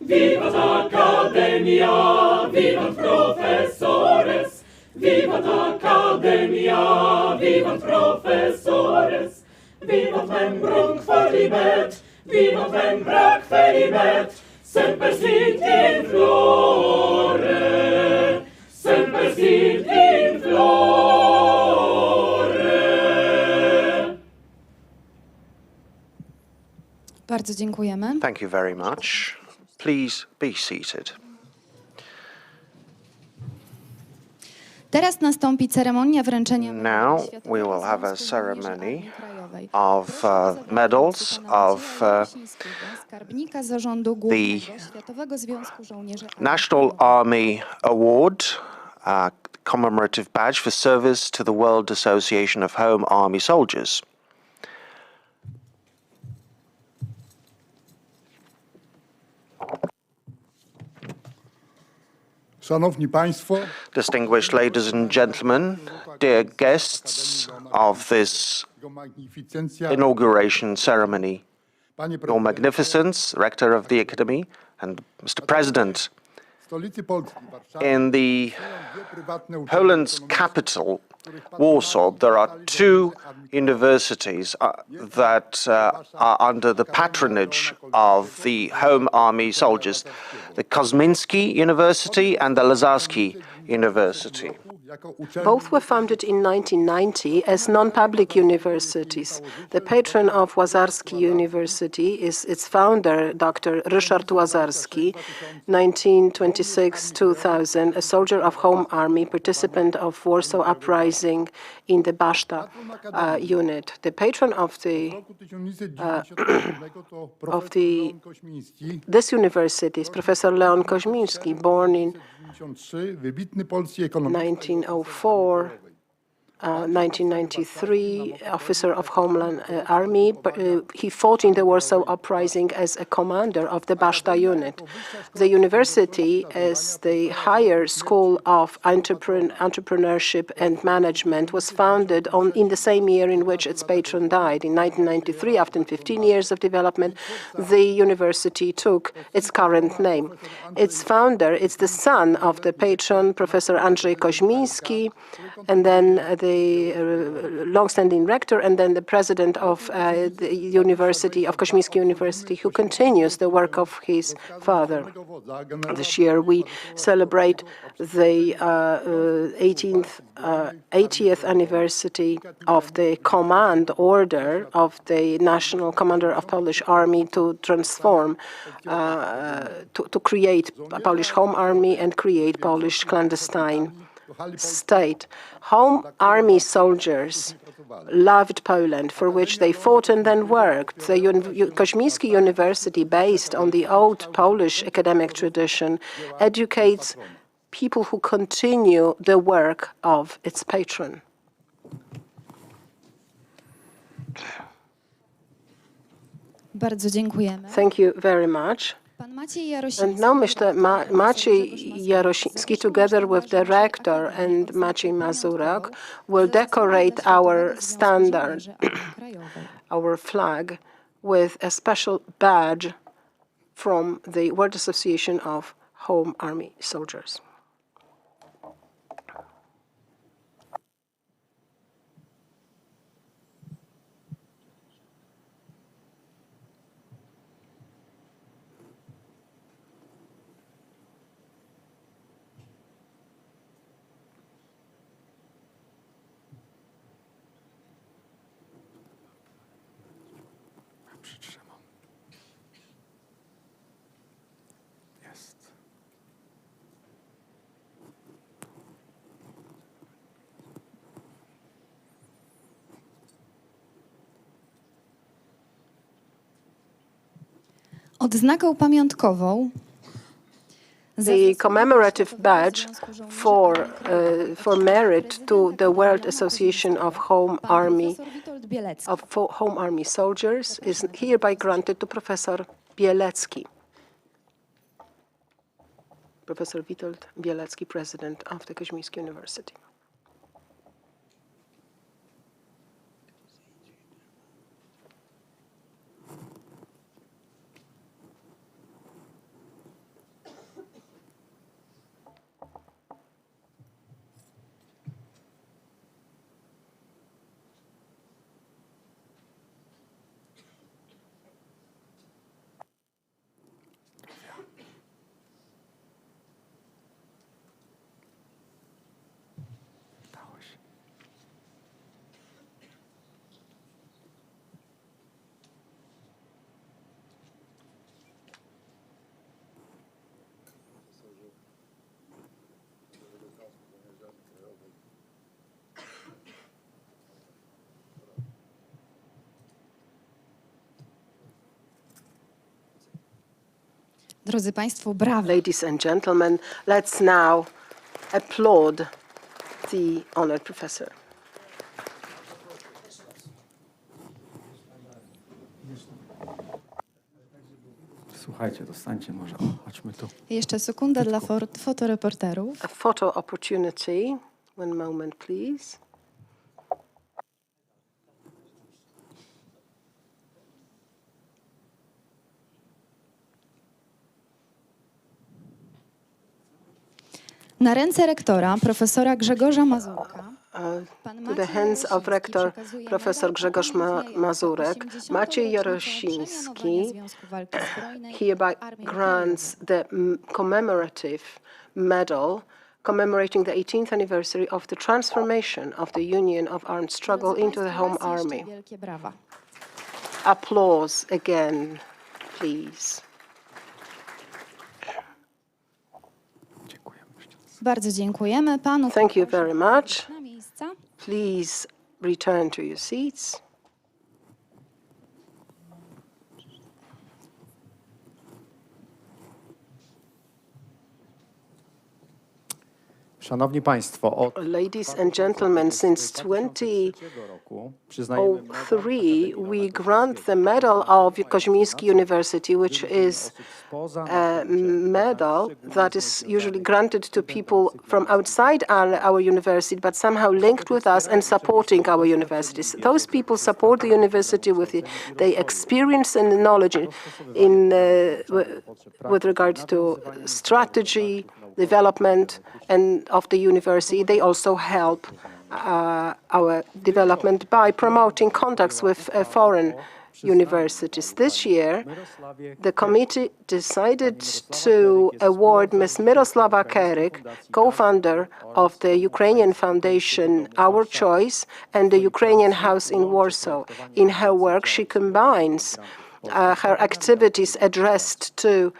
Vivat Akademia, vivat professores, vivat Akademia, vivat professores. Vivat membrum qualibet, vivat membra qualibet, semper sit in flore, semper sit in flore. Bardzo dziękujemy. Thank you very much. Please be seated. Teraz nastąpi ceremonia wręczenia Now we will have a ceremony of medals of the National Army Award, commemorative badge for service to the World Association of Home Army Soldiers. Szanowni Państwo, distinguished ladies and gentlemen, dear guests of this inauguration ceremony, Your Magnificence, Rector of the Academy, and Mr. President, in the Poland's capital, Warsaw, there are two universities that are under the patronage of the Home Army soldiers, the Kozminski University and the Lazarski University. Both were founded in 1990 as non-public universities. The patron of Łazarski University is its founder, Dr. Ryszard Łazarski, 1926-2000, a soldier of Home Army, participant of Warsaw Uprising in the Baszta unit. The patron of this university is Professor Leon Kozminski, born in 1904, 1993, officer of Homeland Army. He fought in the Warsaw Uprising as a commander of the Baszta unit. The university is the higher school of entrepreneurship and management, was founded in the same year in which its patron died. In 1993, after 15 years of development, the university took its current name. Its founder is the son of the patron, Professor Andrzej Kozminski, and then the long-standing rector, and then the president of the University of Kozminski University, who continues the work of his father. This year we celebrate the 80th anniversary of the command order of the National Commander of Polish Army to transform, to create a Polish Home Army and create Polish clandestine state. Home Army soldiers loved Poland, for which they fought and then worked. The Kozminski University, based on the old Polish academic tradition, educates people who continue the work of its patron. Bardzo dziękujemy. Thank you very much. And now Mr. Maciej Jarosiński, together with the rector and Maciej Mazurek, will decorate our standard, our flag, with a special badge from the World Association of Home Army Soldiers. Odznaką pamiątkową the commemorative badge for merit to the World Association of Home Army Soldiers is hereby granted to Professor Bielecki. Professor Witold Bielecki, president of the Kozminski University. Drodzy Państwo, brawo. Ladies and gentlemen, let's now applaud the honored professor. Słuchajcie, dostańcie może. Chodźmy tu. Jeszcze sekunda dla fotoreporterów. A photo opportunity. One moment, please. Na ręce rektora, profesora Grzegorza Mazurka, To the hands of Rector Professor Grzegorz Mazurek, Maciej Jarosiński hereby grants the commemorative medal commemorating the 18th anniversary of the transformation of the Union of Armed Struggle into the Home Army. Applause again, please. Bardzo dziękujemy panu. Thank you very much. Na miejsca. Please return to your seats. Szanowni Państwo, od Ladies and gentlemen, since 2003, we grant the medal of Kozminski University, which is a medal that is usually granted to people from outside our university, but somehow linked with us and supporting our universities. Those people support the university with the experience and knowledge with regard to strategy, development, and of the university. They also help our development by promoting contacts with foreign universities. This year, the committee decided to award Ms. Miroslava Keryk, co-founder of the Ukrainian Foundation Our Choice and the Ukrainian House in Warsaw. In her work, she combines her activities addressed to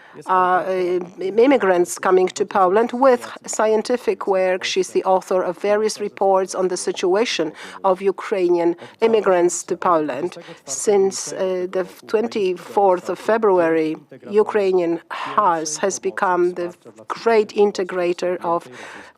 immigrants coming to Poland with scientific work. She's the author of various reports on the situation of Ukrainian immigrants to Poland. Since the 24th of February, Ukrainian House has become the great integrator of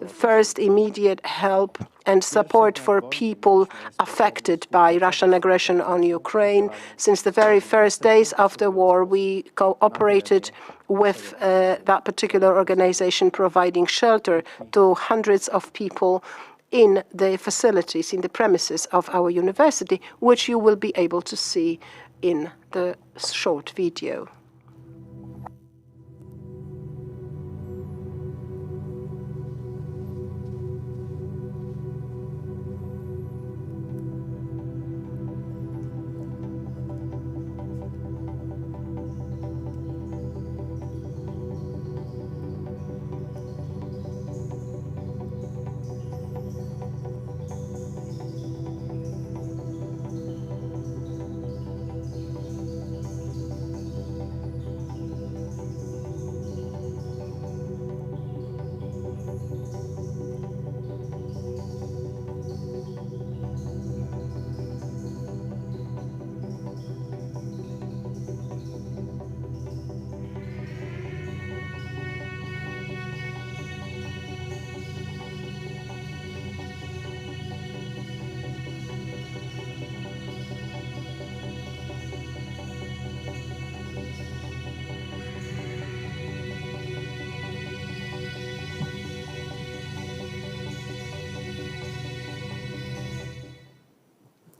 first immediate help and support for people affected by Russian aggression on Ukraine. Since the very first days of the war, we cooperated with that particular organization, providing shelter to hundreds of people in the facilities, in the premises of our university, which you will be able to see in the short video.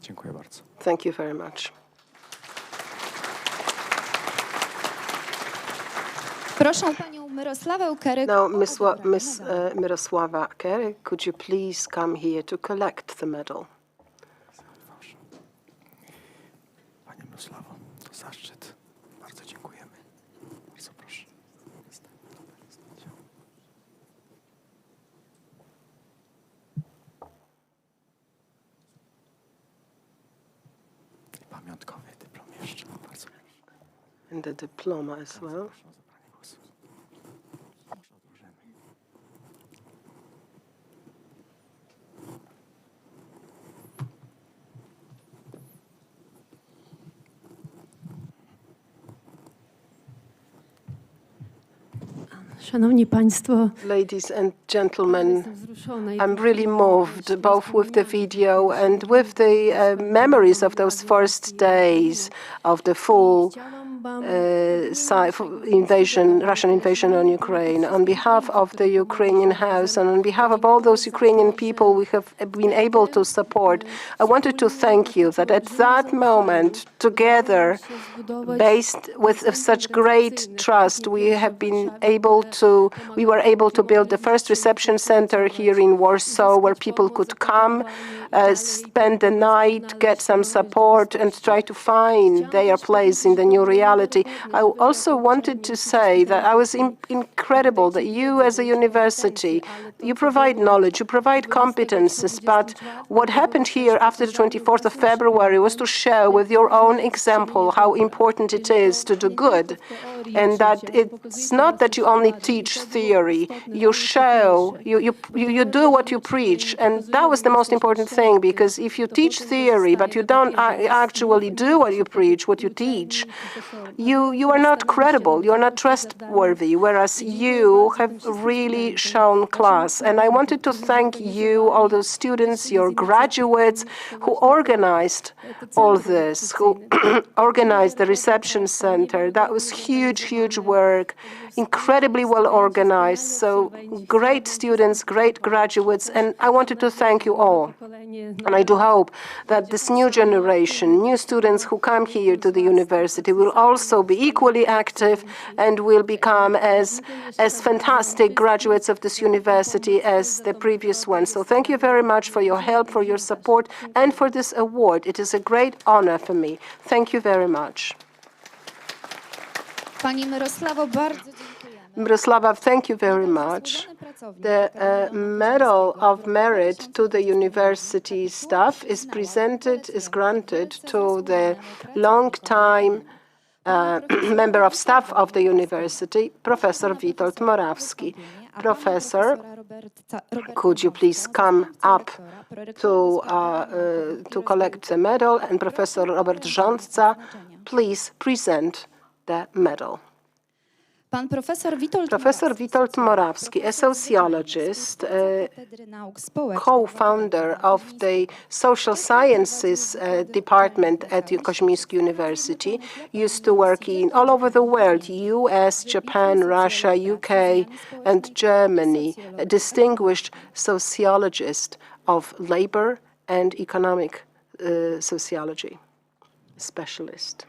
Dziękuję bardzo. Thank you very much. Proszę panią Mirosławę Keryk. Now, Miss Miroslava Keryk, could you please come here to collect the medal? Pani Mirosławo, to zaszczyt. Bardzo dziękujemy. Bardzo proszę. Pamiątkowy dyplom jeszcze. Bardzo proszę. And the diploma as well. Szanowni Państwo, Ladies and gentlemen, I'm really moved both with the video and with the memories of those first days of the full Russian invasion on Ukraine. On behalf of the Ukrainian House and on behalf of all those Ukrainian people we have been able to support, I wanted to thank you that at that moment, together, based with such great trust, we were able to build the first reception center here in Warsaw where people could come, spend the night, get some support, and try to find their place in the new reality. I also wanted to say that I was incredible that you as a university, you provide knowledge, you provide competences, but what happened here after the 24th of February was to show with your own example how important it is to do good, and that it's not that you only teach theory, you show, you do what you preach, and that was the most important thing, because if you teach theory but you don't actually do what you preach, what you teach, you are not credible, you are not trustworthy, whereas you have really shown class. And I wanted to thank you, all those students, your graduates who organized all this, who organized the reception center. That was huge, huge work, incredibly well organized. So great students, great graduates, and I wanted to thank you all. And I do hope that this new generation, new students who come here to the university will also be equally active and will become as fantastic graduates of this university as the previous ones. So thank you very much for your help, for your support, and for this award. It is a great honor for me. Thank you very much. Pani Miroslawo, bardzo dziękujemy. Miroslava, thank you very much. The Medal of Merit to the university staff is granted to the long-time member of staff of the university, Professor Witold Morawski. Professor, could you please come up to collect the medal? And Professor Robert Rządca, please present the medal. Professor Witold Morawski, a sociologist, co-founder of the Social Sciences department at Kozminski University, used to work in all over the world, US, Japan, Russia, UK, and Germany, a distinguished sociologist of labor and economic sociology, specialist.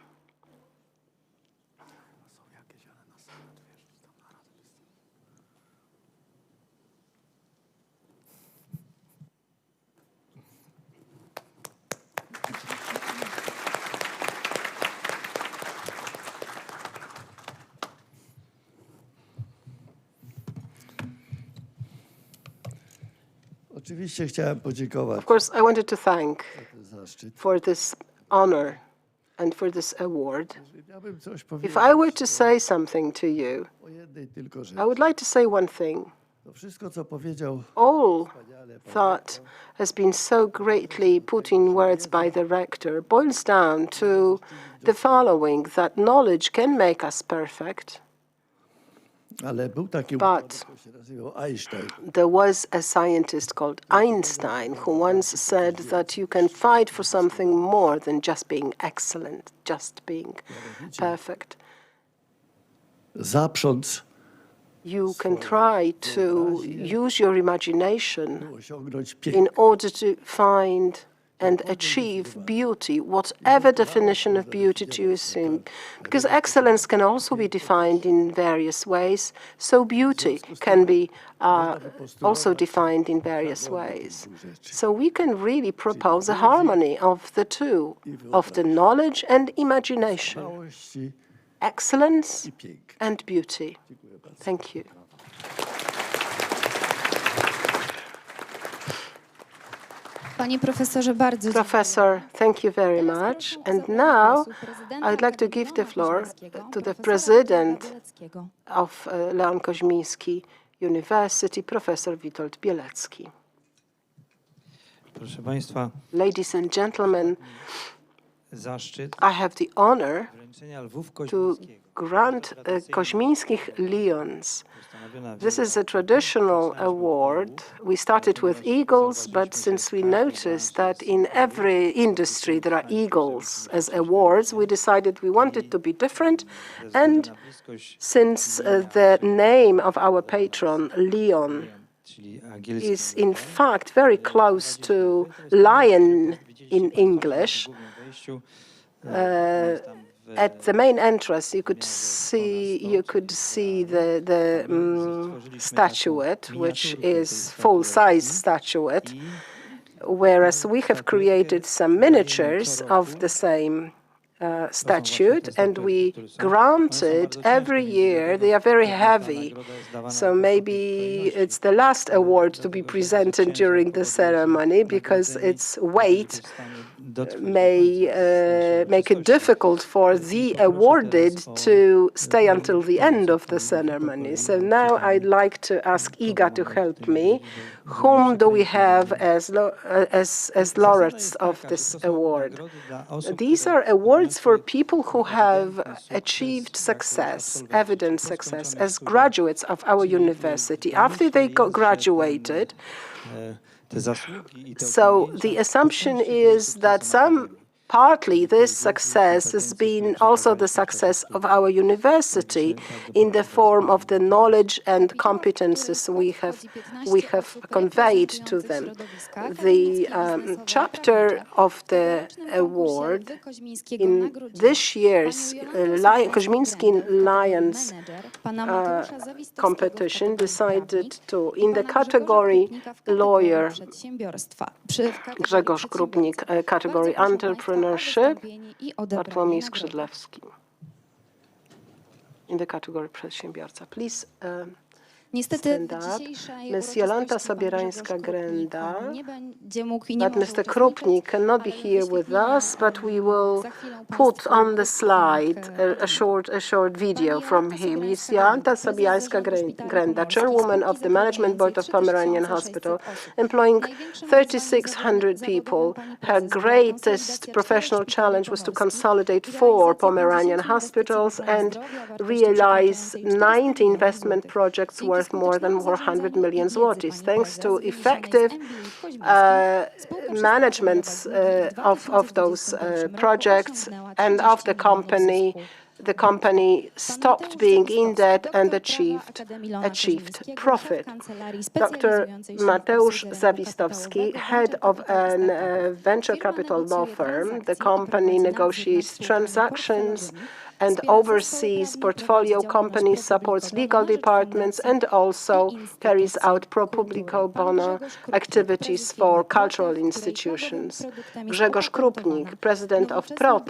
Of course, I wanted to thank for this honor and for this award. If I were to say something to you, I would like to say one thing. All that has been so greatly put in words by the rector boils down to the following, that knowledge can make us perfect. But there was a scientist called Einstein who once said that you can fight for something more than just being excellent, just being perfect. You can try to use your imagination in order to find and achieve beauty, whatever definition of beauty to assume. Because excellence can also be defined in various ways, so beauty can be also defined in various ways. So we can really propose a harmony of the two, of the knowledge and imagination, excellence and beauty. Thank you. Professor, thank you very much. And now I'd like to give the floor to the president of Leon Kozminski University, Professor Witold Bielecki. Ladies and gentlemen, I have the honor to grant Kozminski Lions. This is a traditional award. We started with eagles, but since we noticed that in every industry there are eagles as awards, we decided we wanted to be different. And since the name of our patron, Leon, is in fact very close to lion in English, at the main entrance, you could see the statuette, which is full-size statuette, whereas we have created some miniatures of the same statute, and we grant it every year. They are very heavy, so maybe it's the last award to be presented during the ceremony because its weight may make it difficult for the awarded to stay until the end of the ceremony. So now I'd like to ask Iga to help me. Whom do we have as laureates of this award? These are awards for people who have achieved success, evident success, as graduates of our university. After they graduated, so the assumption is that partly this success has been also the success of our university in the form of the knowledge and competences we have conveyed to them. The chapter of the award in this year's Kozminski Lions competition decided to, in the category lawyer, Grzegorz category entrepreneurship, Bartłomiej Skrzydlewski in the category przedsiębiorca. Please stand up. Ms. Jolanta Sobierańska-Grenda, but Mr. Krupnik cannot be here with us, but we will put on the slide a short video from him. Ms. Jolanta Sobierańska-Grenda, chairwoman of the Management Board of Pomeranian Hospital, employing 3,600 people. Her greatest professional challenge was to consolidate 4 Pomeranian hospitals and realize 90 investment projects worth more than 400 million zlotys. Thanks to effective management of those projects and of the company stopped being in debt and achieved profit. Dr. Mateusz Zawistowski, head of a venture capital law firm, the company negotiates transactions and oversees portfolio companies, supports legal departments, and also carries out pro publico bono activities for cultural institutions. Grzegorz Krupnik, president of Prof,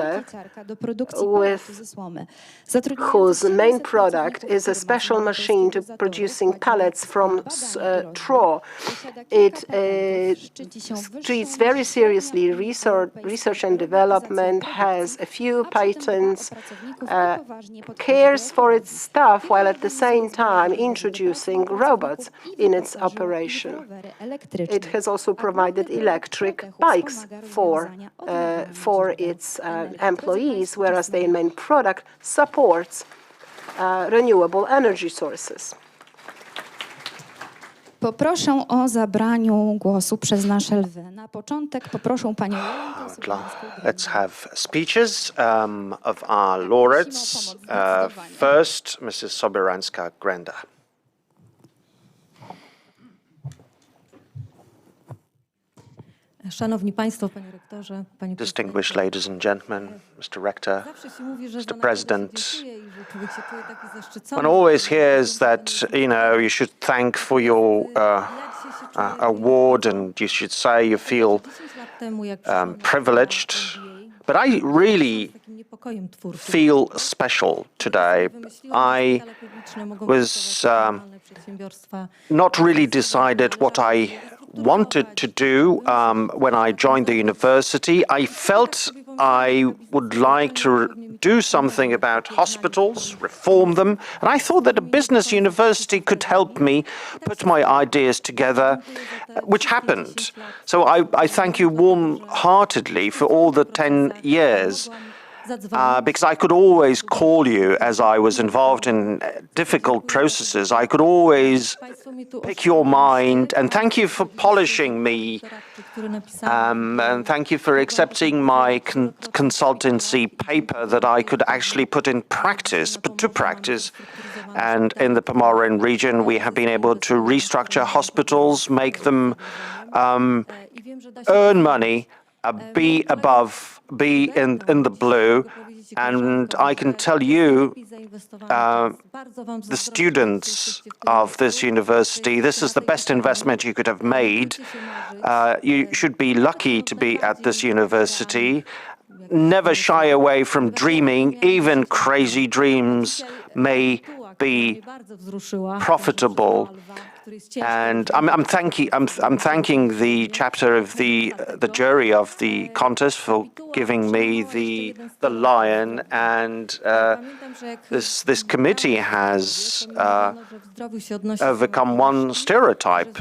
whose main product is a special machine to producing pellets from straw. It treats very seriously research and development, has a few patents, cares for its staff while at the same time introducing robots in its operation. It has also provided electric bikes for its employees, whereas their main product supports renewable energy sources. Poproszę o zabraniu głosu przez nasze lwy. Na początek poproszę panią Let's have speeches of our laureates. First, Mrs. Sobierańska-Grenda. Szanowni Państwo, Panie Rektorze, Panie Distinguished ladies and gentlemen, Mr. Rector, Mr. President, one always hears that, you should thank for your award and you should say you feel privileged. But I really feel special today. I was not really decided what I wanted to do when I joined the university. I felt I would like to do something about hospitals, reform them, and I thought that a business university could help me put my ideas together, which happened. So I thank you warm-heartedly for all the 10 years. Because I could always call you as I was involved in difficult processes. I could always pick your mind, and thank you for polishing me, and thank you for accepting my consultancy paper that I could actually put to practice. And in the Pomorian region, we have been able to restructure hospitals, make them earn money, be in the blue, and I can tell you, the students of this university, this is the best investment you could have made. You should be lucky to be at this university. Never shy away from dreaming. Even crazy dreams may be profitable. And I'm thanking the chapter of the jury of the contest for giving me the lion, and this committee has overcome one stereotype,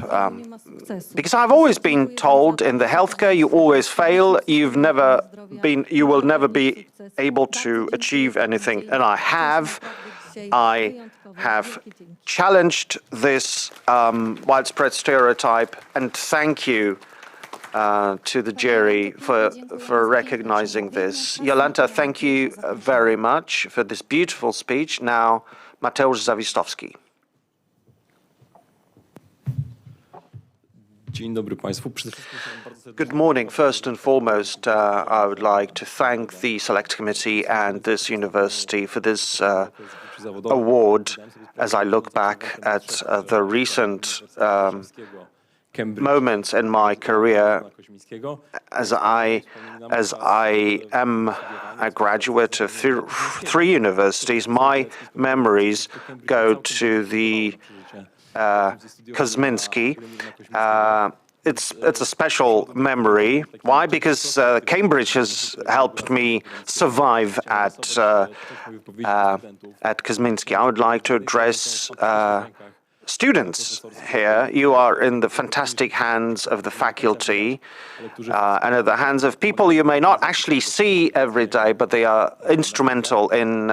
because I've always been told in the healthcare you always fail, you will never be able to achieve anything, and I have challenged this widespread stereotype, and thank you to the jury for recognizing this. Jolanta, thank you very much for this beautiful speech. Now, Mateusz Zawistowski. Good morning. First and foremost, I would like to thank the Select Committee and this university for this award. As I look back at the recent moments in my career, as I am a graduate of three universities, my memories go to the Kozminski. It's a special memory. Why? Because Cambridge has helped me survive at Kozminski. I would like to address students here. You are in the fantastic hands of the faculty and at the hands of people you may not actually see every day, but they are instrumental in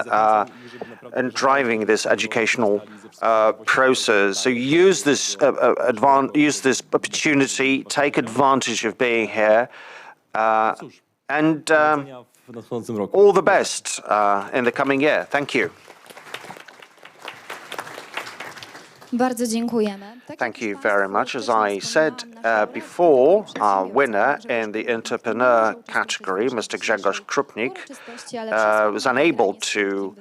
driving this educational process. So use this opportunity, take advantage of being here, and all the best in the coming year. Thank you. Thank you very much. As I said before, our winner in the entrepreneur category, Mr. Grzegorz was unable to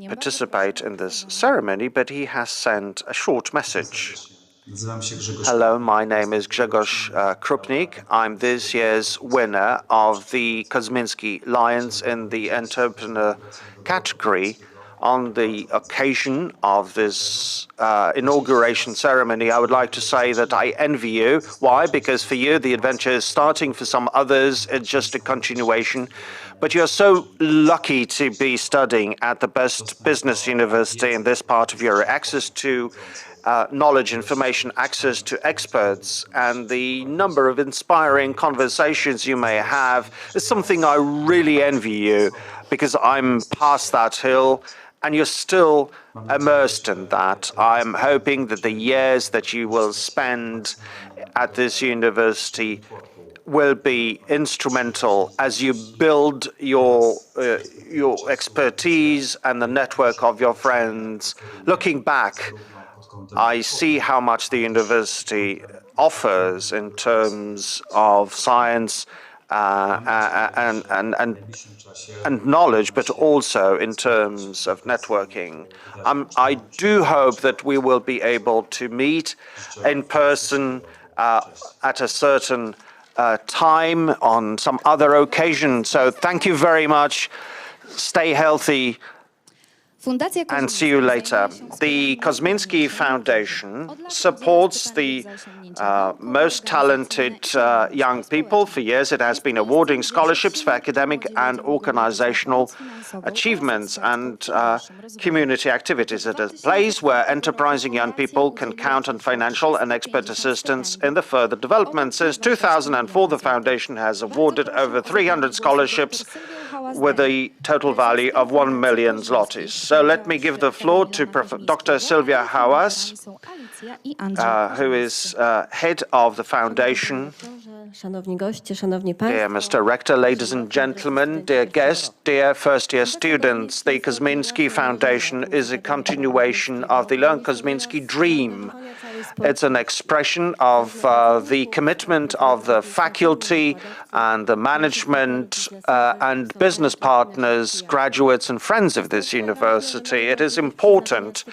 participate in this ceremony, but he has sent a short message. Hello, my name is Grzegorz Krupnik. I'm this year's winner of the Kozminski Lions in the entrepreneur category. On the occasion of this inauguration ceremony, I would like to say that I envy you. Why? Because for you, the adventure is starting. For some others, it's just a continuation. But you're so lucky to be studying at the best business university in this part of Europe. Access to knowledge, information, access to experts, and the number of inspiring conversations you may have is something I really envy you, because I'm past that hill. And you're still immersed in that. I'm hoping that the years that you will spend at this university will be instrumental as you build your expertise and the network of your friends. Looking back, I see how much the university offers in terms of science and knowledge, but also in terms of networking. I do hope that we will be able to meet in person at a certain time on some other occasion. So thank you very much. Stay healthy. And see you later. The Kozminski Foundation supports the most talented young people. For years, it has been awarding scholarships for academic and organizational achievements and community activities. It is a place where enterprising young people can count on financial and expert assistance in the further development. Since 2004, the foundation has awarded over 300 scholarships with a total value of 1 million zlotys. So let me give the floor to Dr. Sylwia Hałas, who is head of the foundation. Dear Mr. Rector, ladies and gentlemen, dear guests, dear first-year students, the Kozminski Foundation is a continuation of the Leon Kozminski dream. It's an expression of the commitment of the faculty and the management and business partners, graduates and friends of this university. It is important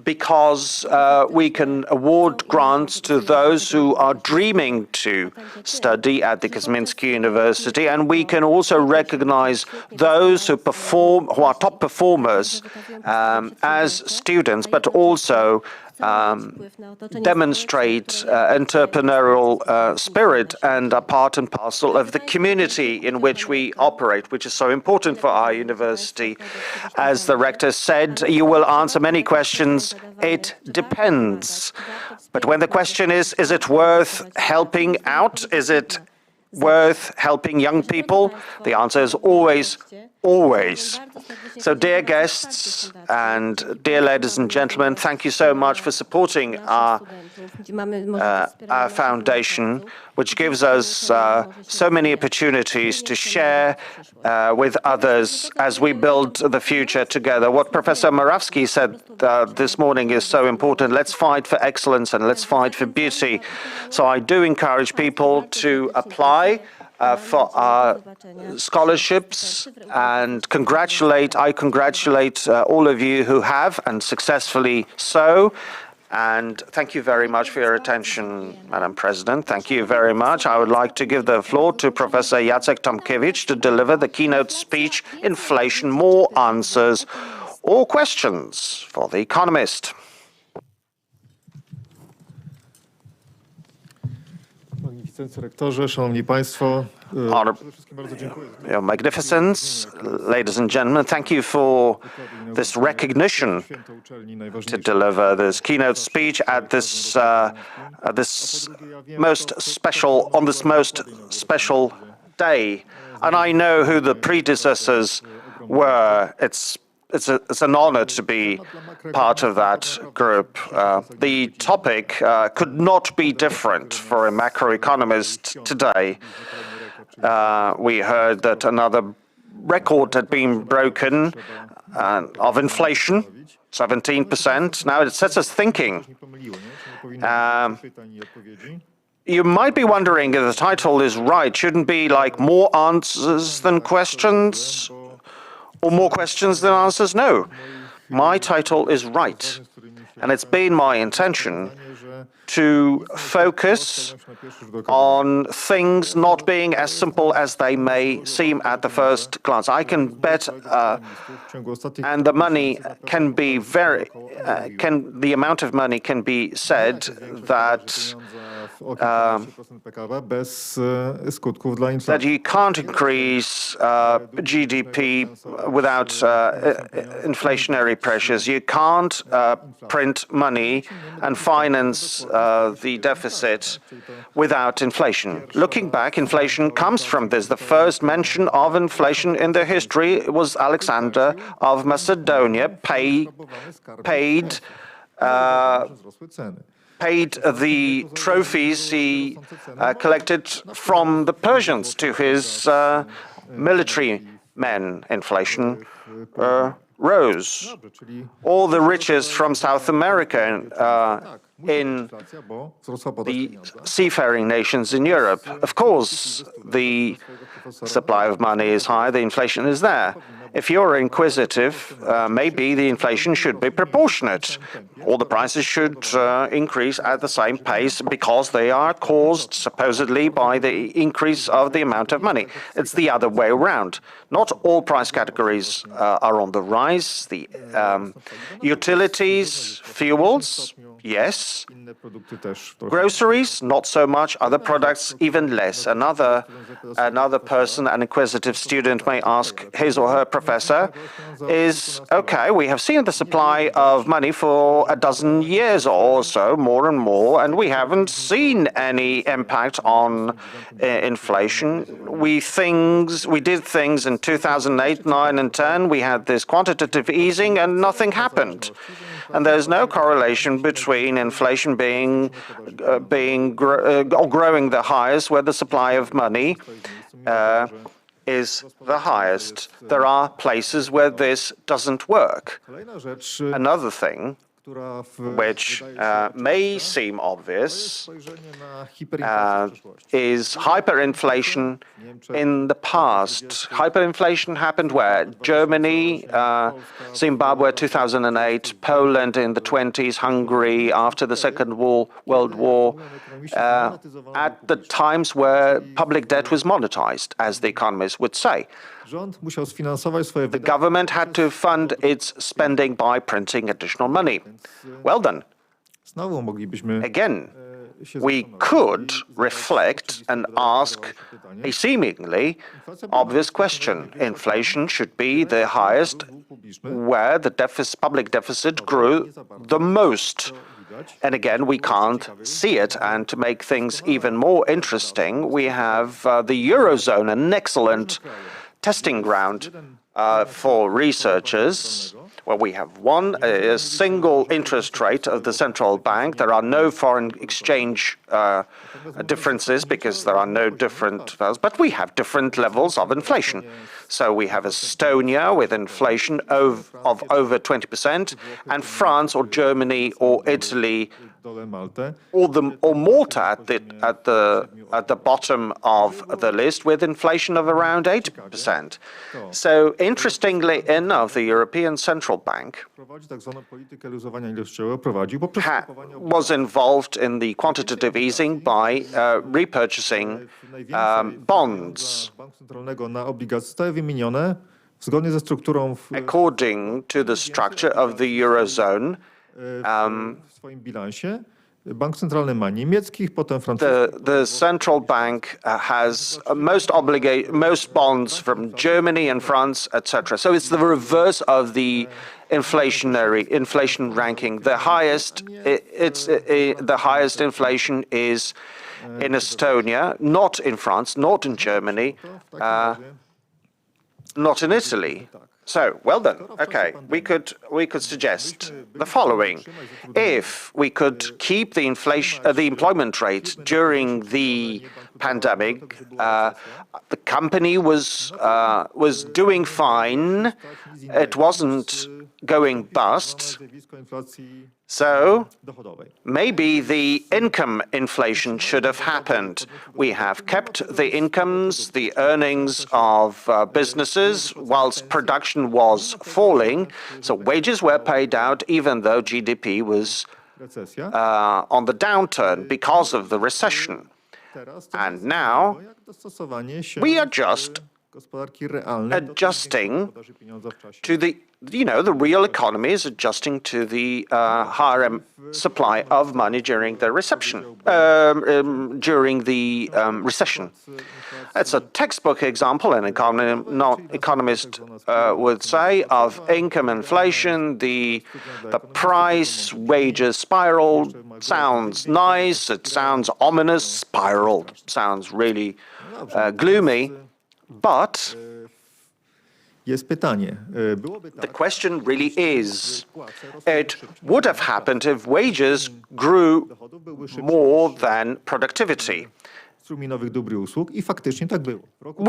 because we can award grants to those who are dreaming to study at the Kozminski University, and we can also recognize those who are top performers as students, but also demonstrate entrepreneurial spirit and are part and parcel of the community in which we operate, which is so important for our university. As the rector said, you will answer many questions. It depends. But when the question is it worth helping out? Is it worth helping young people? The answer is always, always. So dear guests and dear ladies and gentlemen, thank you so much for supporting our foundation, which gives us so many opportunities to share with others as we build the future together. What Professor Morawski said this morning is so important. Let's fight for excellence and let's fight for beauty. So I do encourage people to apply for our scholarships and I congratulate all of you who have, and successfully so. And thank you very much for your attention, Madam President. Thank you very much. I would like to give the floor to Professor Jacek Tomkiewicz to deliver the keynote speech, Inflation, More Answers or Questions for the Economist. Your Magnificence, ladies and gentlemen, thank you for this recognition to deliver this keynote speech at this most special day. And I know who the predecessors were. It's an honor to be part of that group. The topic could not be different for a macroeconomist today. We heard that another record had been broken of inflation, 17%. Now it sets us thinking. You might be wondering if the title is right. Shouldn't be like more answers than questions? Or more questions than answers? No. My title is right. And it's been my intention to focus on things not being as simple as they may seem at the first glance. I can bet, and the money can be the amount of money can be said that that you can't increase GDP without inflationary pressures. You can't print money and finance the deficit without inflation. Looking back, inflation comes from this. The first mention of inflation in the history was Alexander of Macedonia paid the trophies he collected from the Persians to his military men. Inflation rose. All the riches from South America in the seafaring nations in Europe. Of course, the supply of money is high, the inflation is there. If you're inquisitive, maybe the inflation should be proportionate. All the prices should increase at the same pace because they are caused supposedly by the increase of the amount of money. It's the other way around. Not all price categories are on the rise. The utilities, fuels, yes. Groceries, not so much. Other products, even less. Another person, an inquisitive student, may ask his or her professor is, okay, we have seen the supply of money for a dozen years or so, more and more, and we haven't seen any impact on inflation. We did things in 2008, 9, and 10. We had this quantitative easing, and nothing happened. And there's no correlation between inflation growing the highest, where the supply of money is the highest. There are places where this doesn't work. Another thing, which may seem obvious, is hyperinflation in the past. Hyperinflation happened where? Germany, Zimbabwe 2008, Poland in the 20s, Hungary after the Second World War, at the times where public debt was monetized, as the economists would say. The government had to fund its spending by printing additional money. Well then, Again, we could reflect and ask a seemingly obvious question. Inflation should be the highest where the public deficit grew the most. And again, we can't see it. And to make things even more interesting, we have the Eurozone, an excellent testing ground for researchers, where we have a single interest rate of the central bank. There are no foreign exchange differences because there are no different levels, but we have different levels of inflation. So we have Estonia with inflation of over 20%, and France or Germany or Italy or Malta at the bottom of the list with inflation of around 8%. So interestingly enough, the European Central Bank was involved in the quantitative easing by repurchasing bonds. According to the structure of the Eurozone, the central bank has most bonds from Germany and France, etc. So it's the reverse of the inflation ranking. The highest inflation is in Estonia, not in France, not in Germany, not in Italy. So, well done. Okay, we could suggest the following: if we could keep the employment rate during the pandemic, the company was doing fine. It wasn't going bust. So maybe the income inflation should have happened. We have kept the incomes, the earnings of businesses, whilst production was falling. So wages were paid out even though GDP was on the downturn because of the recession. And now we are just adjusting to the real economy is adjusting to the higher supply of money during the recession. It's a textbook example, an economist would say, of income inflation. The price wages spiral sounds nice. It sounds ominous. Spiral sounds really gloomy. But the question really is, it would have happened if wages grew more than productivity,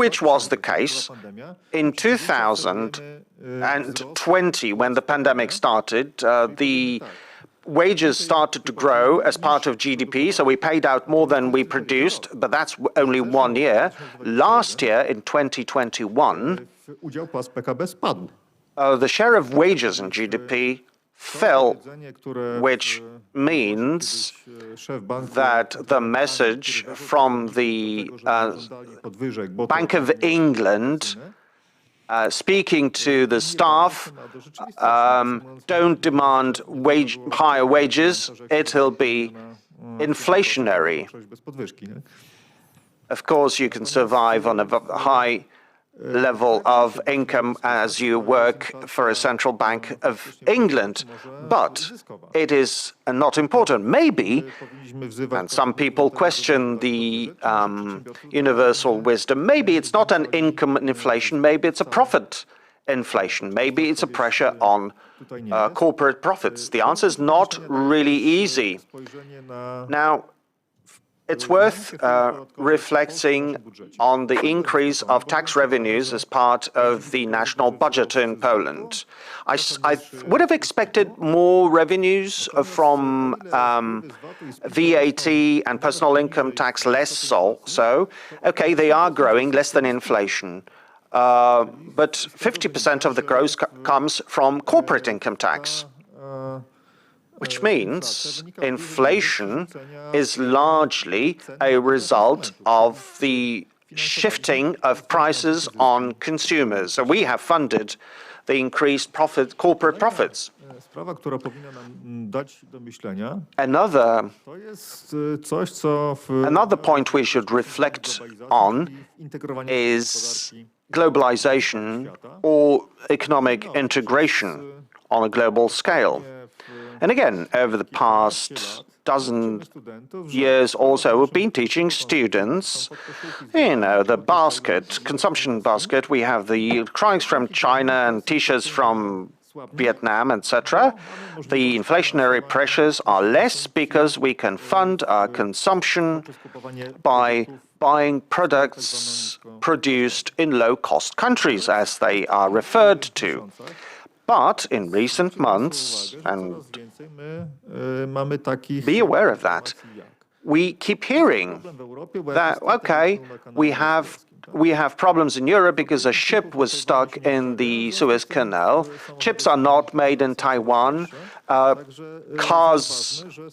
which was the case in 2020 when the pandemic started. The wages started to grow as part of GDP, so we paid out more than we produced, but that's only 1 year. Last year, in 2021, the share of wages in GDP fell, which means that the message from the Bank of England speaking to the staff, don't demand higher wages, it'll be inflationary. Of course, you can survive on a high level of income as you work for a central bank of England, but it is not important. Maybe, and some people question the universal wisdom, maybe it's not an income inflation, maybe it's a profit inflation, maybe it's a pressure on corporate profits. The answer is not really easy. Now, it's worth reflecting on the increase of tax revenues as part of the national budget in Poland. I would have expected more revenues from VAT and personal income tax, less so. Okay, they are growing less than inflation. But 50% of the growth comes from corporate income tax, which means inflation is largely a result of the shifting of prices on consumers. So we have funded the increased corporate profits. Sprawa, która powinna nam dać do myślenia, Another to jest coś, co Another point we should reflect on is globalization or economic integration on a global scale. And again, over the past dozen years or so, we've been teaching students, the consumption basket. We have the electronics from China and t-shirts from Vietnam, etc. The inflationary pressures are less because we can fund our consumption by buying products produced in low-cost countries, as they are referred to. But in recent months, and be aware of that, we keep hearing that, okay, we have problems in Europe because a ship was stuck in the Suez Canal. Chips are not made in Taiwan.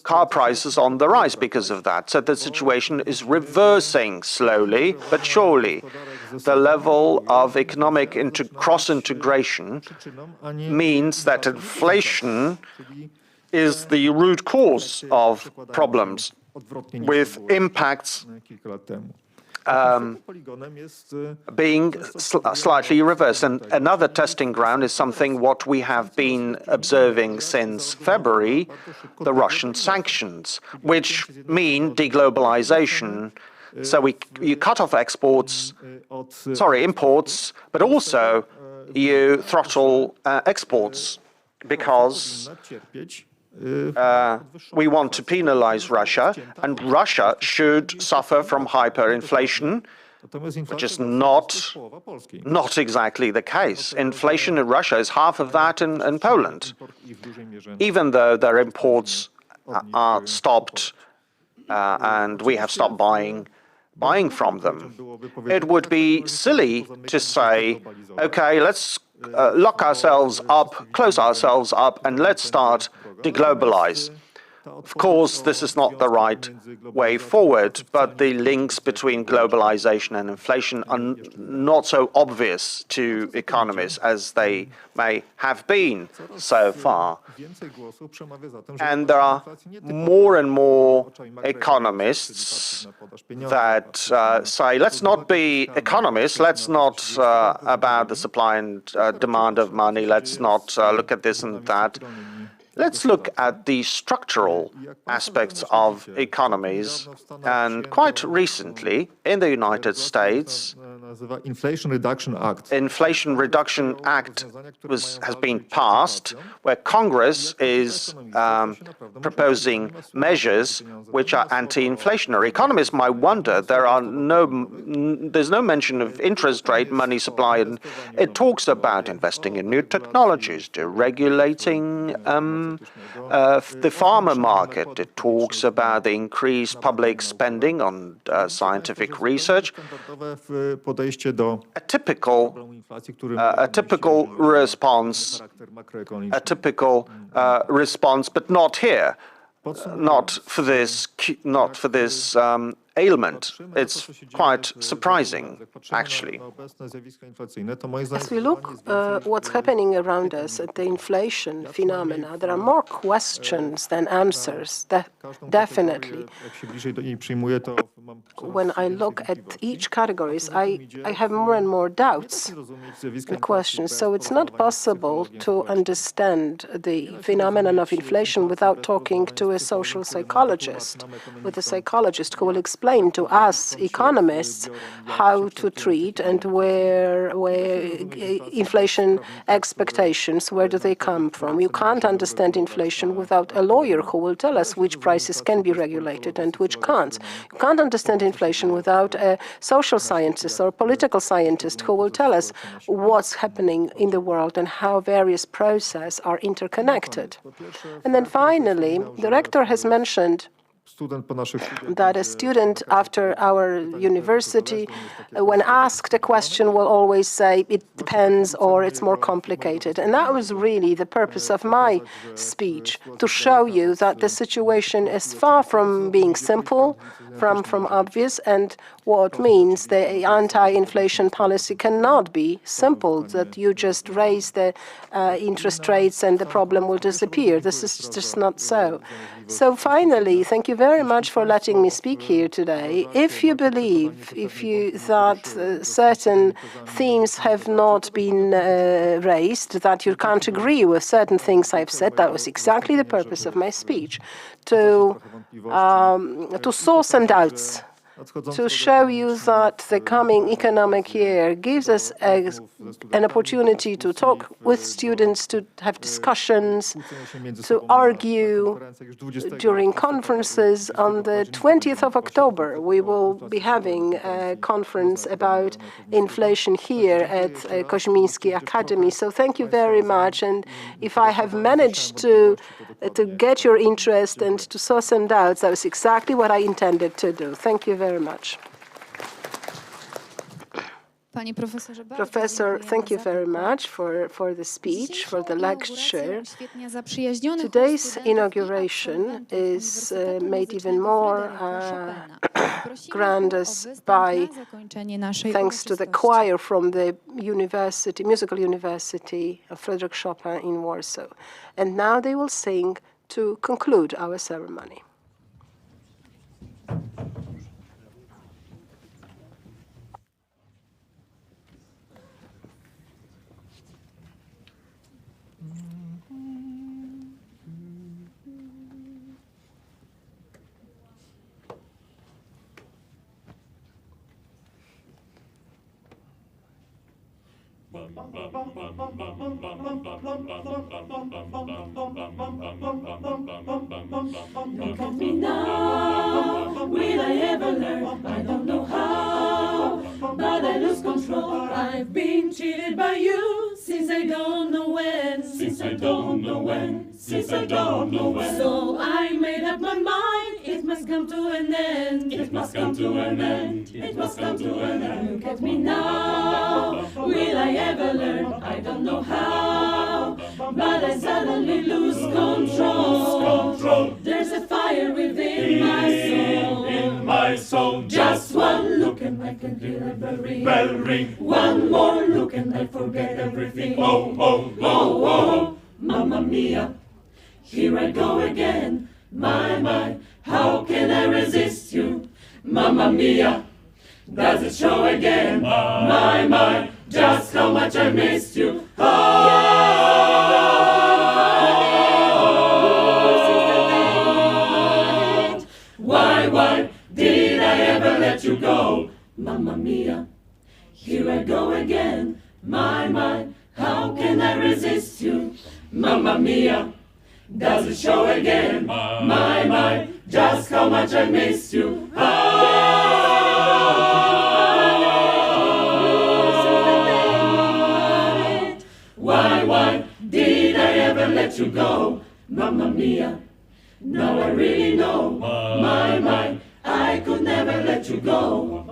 Car prices on the rise because of that. So the situation is reversing slowly but surely. The level of economic cross-integration means that inflation is the root cause of problems, with impacts being slightly reversed. And another testing ground is something what we have been observing since February, the Russian sanctions, which mean deglobalization. So you cut off imports, but also you throttle exports because we want to penalize Russia, and Russia should suffer from hyperinflation, which is not exactly the case. Inflation in Russia is half of that in Poland, even though their imports are stopped and we have stopped buying from them. It would be silly to say, okay, let's lock ourselves up, close ourselves up, and let's start deglobalize. Of course, this is not the right way forward, but the links between globalization and inflation are not so obvious to economists as they may have been so far. And there are more and more economists that say, let's not be economists, let's not about the supply and demand of money, let's not look at this and that. Let's look at the structural aspects of economies. And quite recently, in the United States, Inflation Reduction Act has been passed, where Congress is proposing measures which are anti-inflationary. Economists might wonder, there's no mention of interest rate, money supply, and it talks about investing in new technologies, deregulating the farmer market. It talks about the increased public spending on scientific research. A typical response, but not here. Not for this ailment. It's quite surprising, actually. As we look what's happening around us at the inflation phenomena, there are more questions than answers, definitely. When I look at each categories, I have more and more doubts and questions. So it's not possible to understand the phenomenon of inflation without talking to a social psychologist, with a psychologist who will explain to us economists how to treat and where inflation expectations, where do they come from. You can't understand inflation without a lawyer who will tell us which prices can be regulated and which can't. You can't understand inflation without a social scientist or political scientist who will tell us what's happening in the world and how various processes are interconnected. And then finally, the rector has mentioned that a student after our university, when asked a question, will always say, it depends, or it's more complicated. And that was really the purpose of my speech, to show you that the situation is far from being simple, from obvious, and what means the anti-inflation policy cannot be simple, that you just raise the interest rates and the problem will disappear. This is just not so. So finally, thank you very much for letting me speak here today. If you believe that certain themes have not been raised, that you can't agree with certain things I've said, that was exactly the purpose of my speech, to sow some doubts, to show you that the coming economic year gives us an opportunity to talk with students, to have discussions, to argue during conferences. On the 20th of October, we will be having a conference about inflation here at Kozminski Academy. So thank you very much. And if I have managed to get your interest and to sow some doubts, that was exactly what I intended to do. Thank you very much. Professor, thank you very much for the speech, for the lecture. Today's inauguration is made even more grandiose by thanks to the choir from the university, musical university of Friedrich Chopin in Warsaw. And now they will sing to conclude our ceremony. Look at me now, will I ever learn? I don't know how, but I lose control. I've been cheated by you since I don't know when. Since I don't know when. Since I don't know when. So I made up my mind, it must come to an end. It must come to an end. It must come to an end. Look at me now, will I ever learn? I don't know how, but I suddenly lose control. There's a fire within my soul. Just one look and I can hear a bell ring. One more look and I forget everything. Oh, Mamma mia, here I go again. My, how can I resist you? Mamma mia, does it show again? My, just how much I missed you. Why did I ever let you go? Mamma mia, here I go again. My, how can I resist you? Mamma mia, does it show again? My, just how much I missed you. Why did I ever let you go? Mamma mia, now I really know. My, I could never let you go.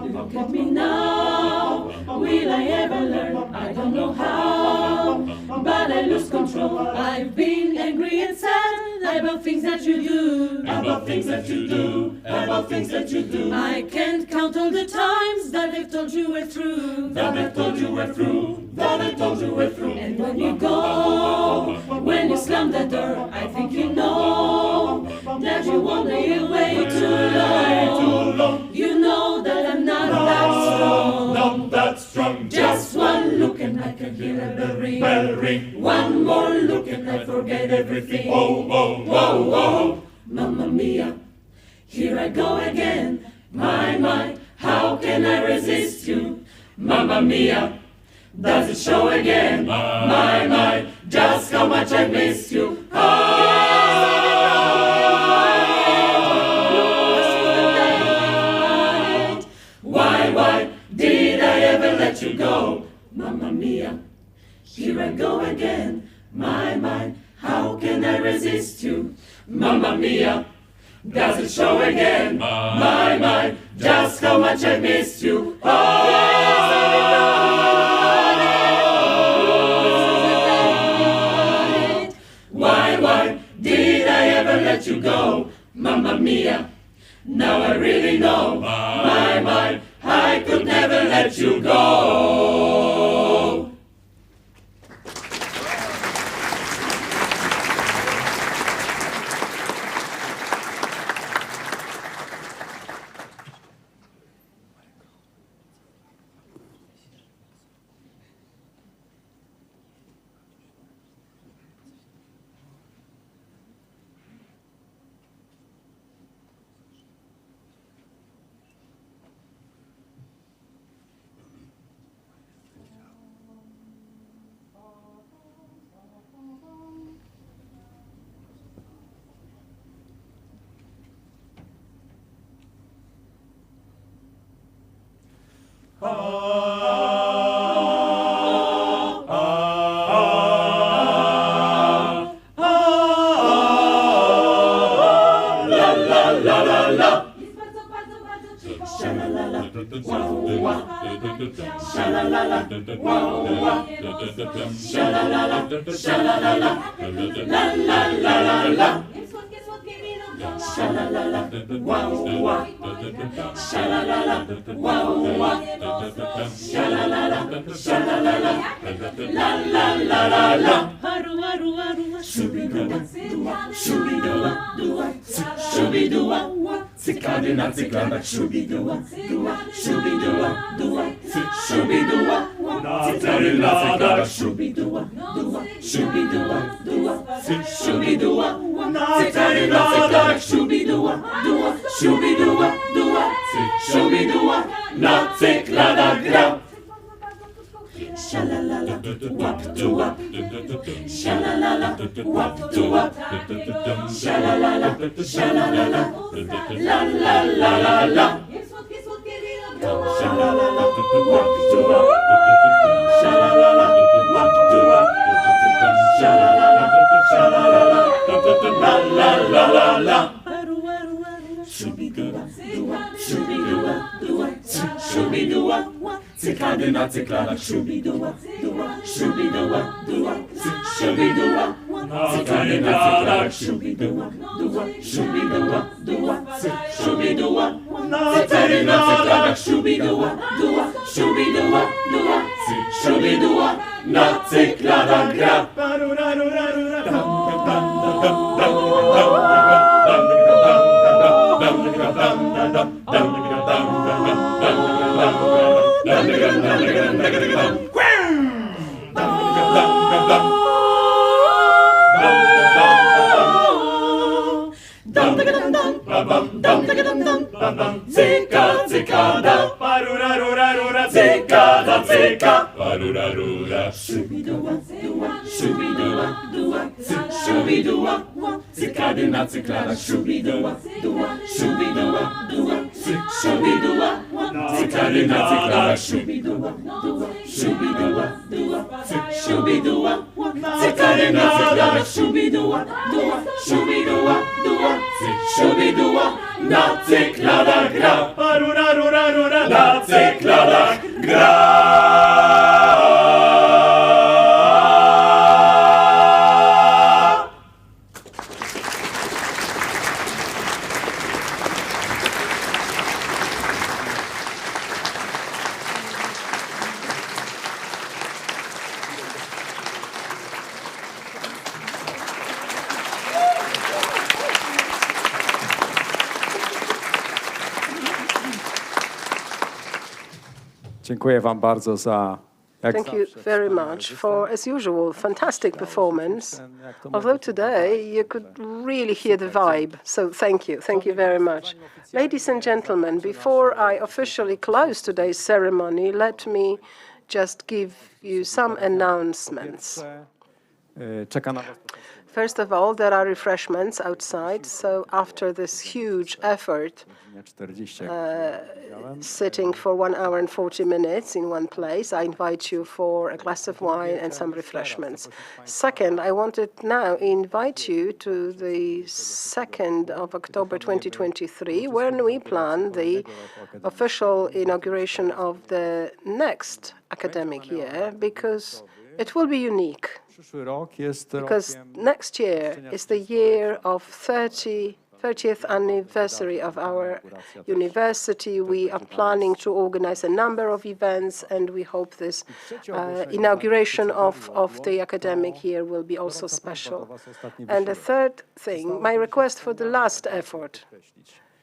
Look at me now, will I ever learn? I don't know how, but I lose control. I've been angry and sad about things that you do. About things that you do. About things that you do. I can't count all the times that I've told you we're through. That I've told you we're through. That I told you we're through. And when you go, when you slam the door, I think you know that you won't be away too long. You know that I'm not that strong. Not that strong. Just one look and I can hear a bell ring. One more look and I forget everything. Oh, Mamma mia, here I go again. My, how can I resist you? Mamma mia, does it show again? My, just how much I missed you. Why did I ever let you go? Mamma mia, here I go again. My, how can I resist you? Mamma mia, does it show again? My, just how much I missed you. you go. Mamma mia, now I really know. My, I could never let you go. Cykady na cykladach, szubidua, szubidua, szubidua, cykady na cykladach, szubidua, szubidua, szubidua, cykady na cykladach, szubidua, szubidua, szubidua, na cykladach gra. Shalalala, wap to wap. Shalalala, wap to wap. Shalalala, shalalala, la la la la la. Shalalala, wap to wap. Shalalala, wap to wap. Shalalala, shalalala, la la la la la. Shubidua, shubidua, shubidua, cykady na cykladach, shubidua, shubidua, shubidua, cykady na cykladach, shubidua, shubidua, shubidua, cykady na cykladach, shubidua, shubidua, shubidua, na cykladach gra. Cyka, cykada, cykada, cyka, szubidua, szubidua, szubidua, cykady na cykladach, szubidua, szubidua, szubidua, cykady na cykladach, szubidua, szubidua, szubidua, cykady na cykladach, szubidua, szubidua, szubidua, na cykladach gra, na cykladach gra. Dziękuję wam bardzo za Thank you very much for, as usual, fantastic performance. Although today you could really hear the vibe, so thank you. Thank you very much. Ladies and gentlemen, before I officially close today's ceremony, let me just give you some announcements. First of all, there are refreshments outside, so after this huge effort, sitting for 1 hour and 40 minutes in one place, I invite you for a glass of wine and some refreshments. Second, I wanted now invite you to the 2nd of October 2023, when we plan the official inauguration of the next academic year, because it will be unique. Przyszły rok jest because rokiem next year is the year of 30th anniversary of our university. We are planning to organize a number of events, and we hope this inauguration of the academic year will be also special. And the third thing, my request for the last effort.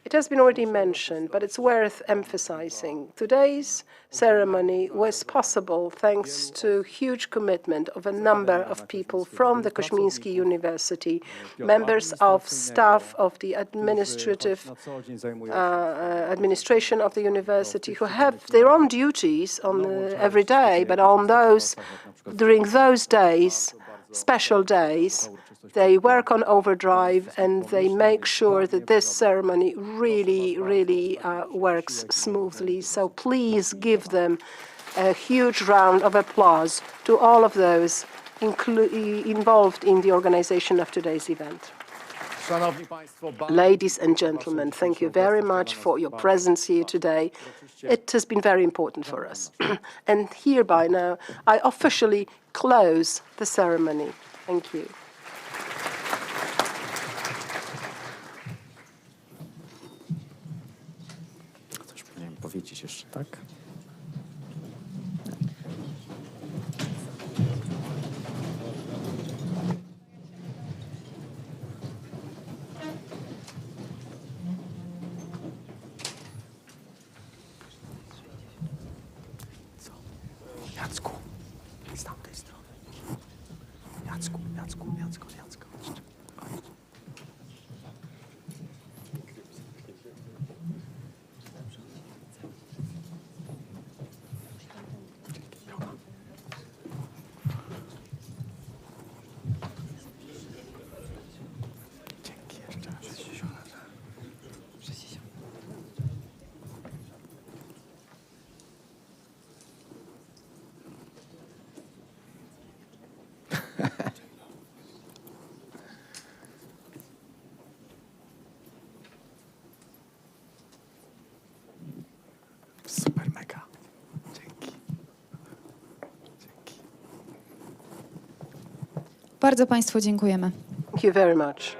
It has been already mentioned, but it's worth emphasizing. Today's ceremony was possible thanks to huge commitment of a number of people from the Kozminski University, members of staff of the administration of the university, who have their own duties on every day, but on during those days, special days, they work on overdrive and they make sure that this ceremony really works smoothly. So please give them a huge round of applause to all of those involved in the organization of today's event. Ladies and gentlemen, thank you very much for your presence here today. It has been very important for us. And hereby now, I officially close the ceremony. Thank you. Coś powinienem powiedzieć jeszcze, tak? Co? Jacku, z tamtej strony. Jacku. Super, mega. Dzięki. Bardzo Państwu dziękujemy. Thank you very much.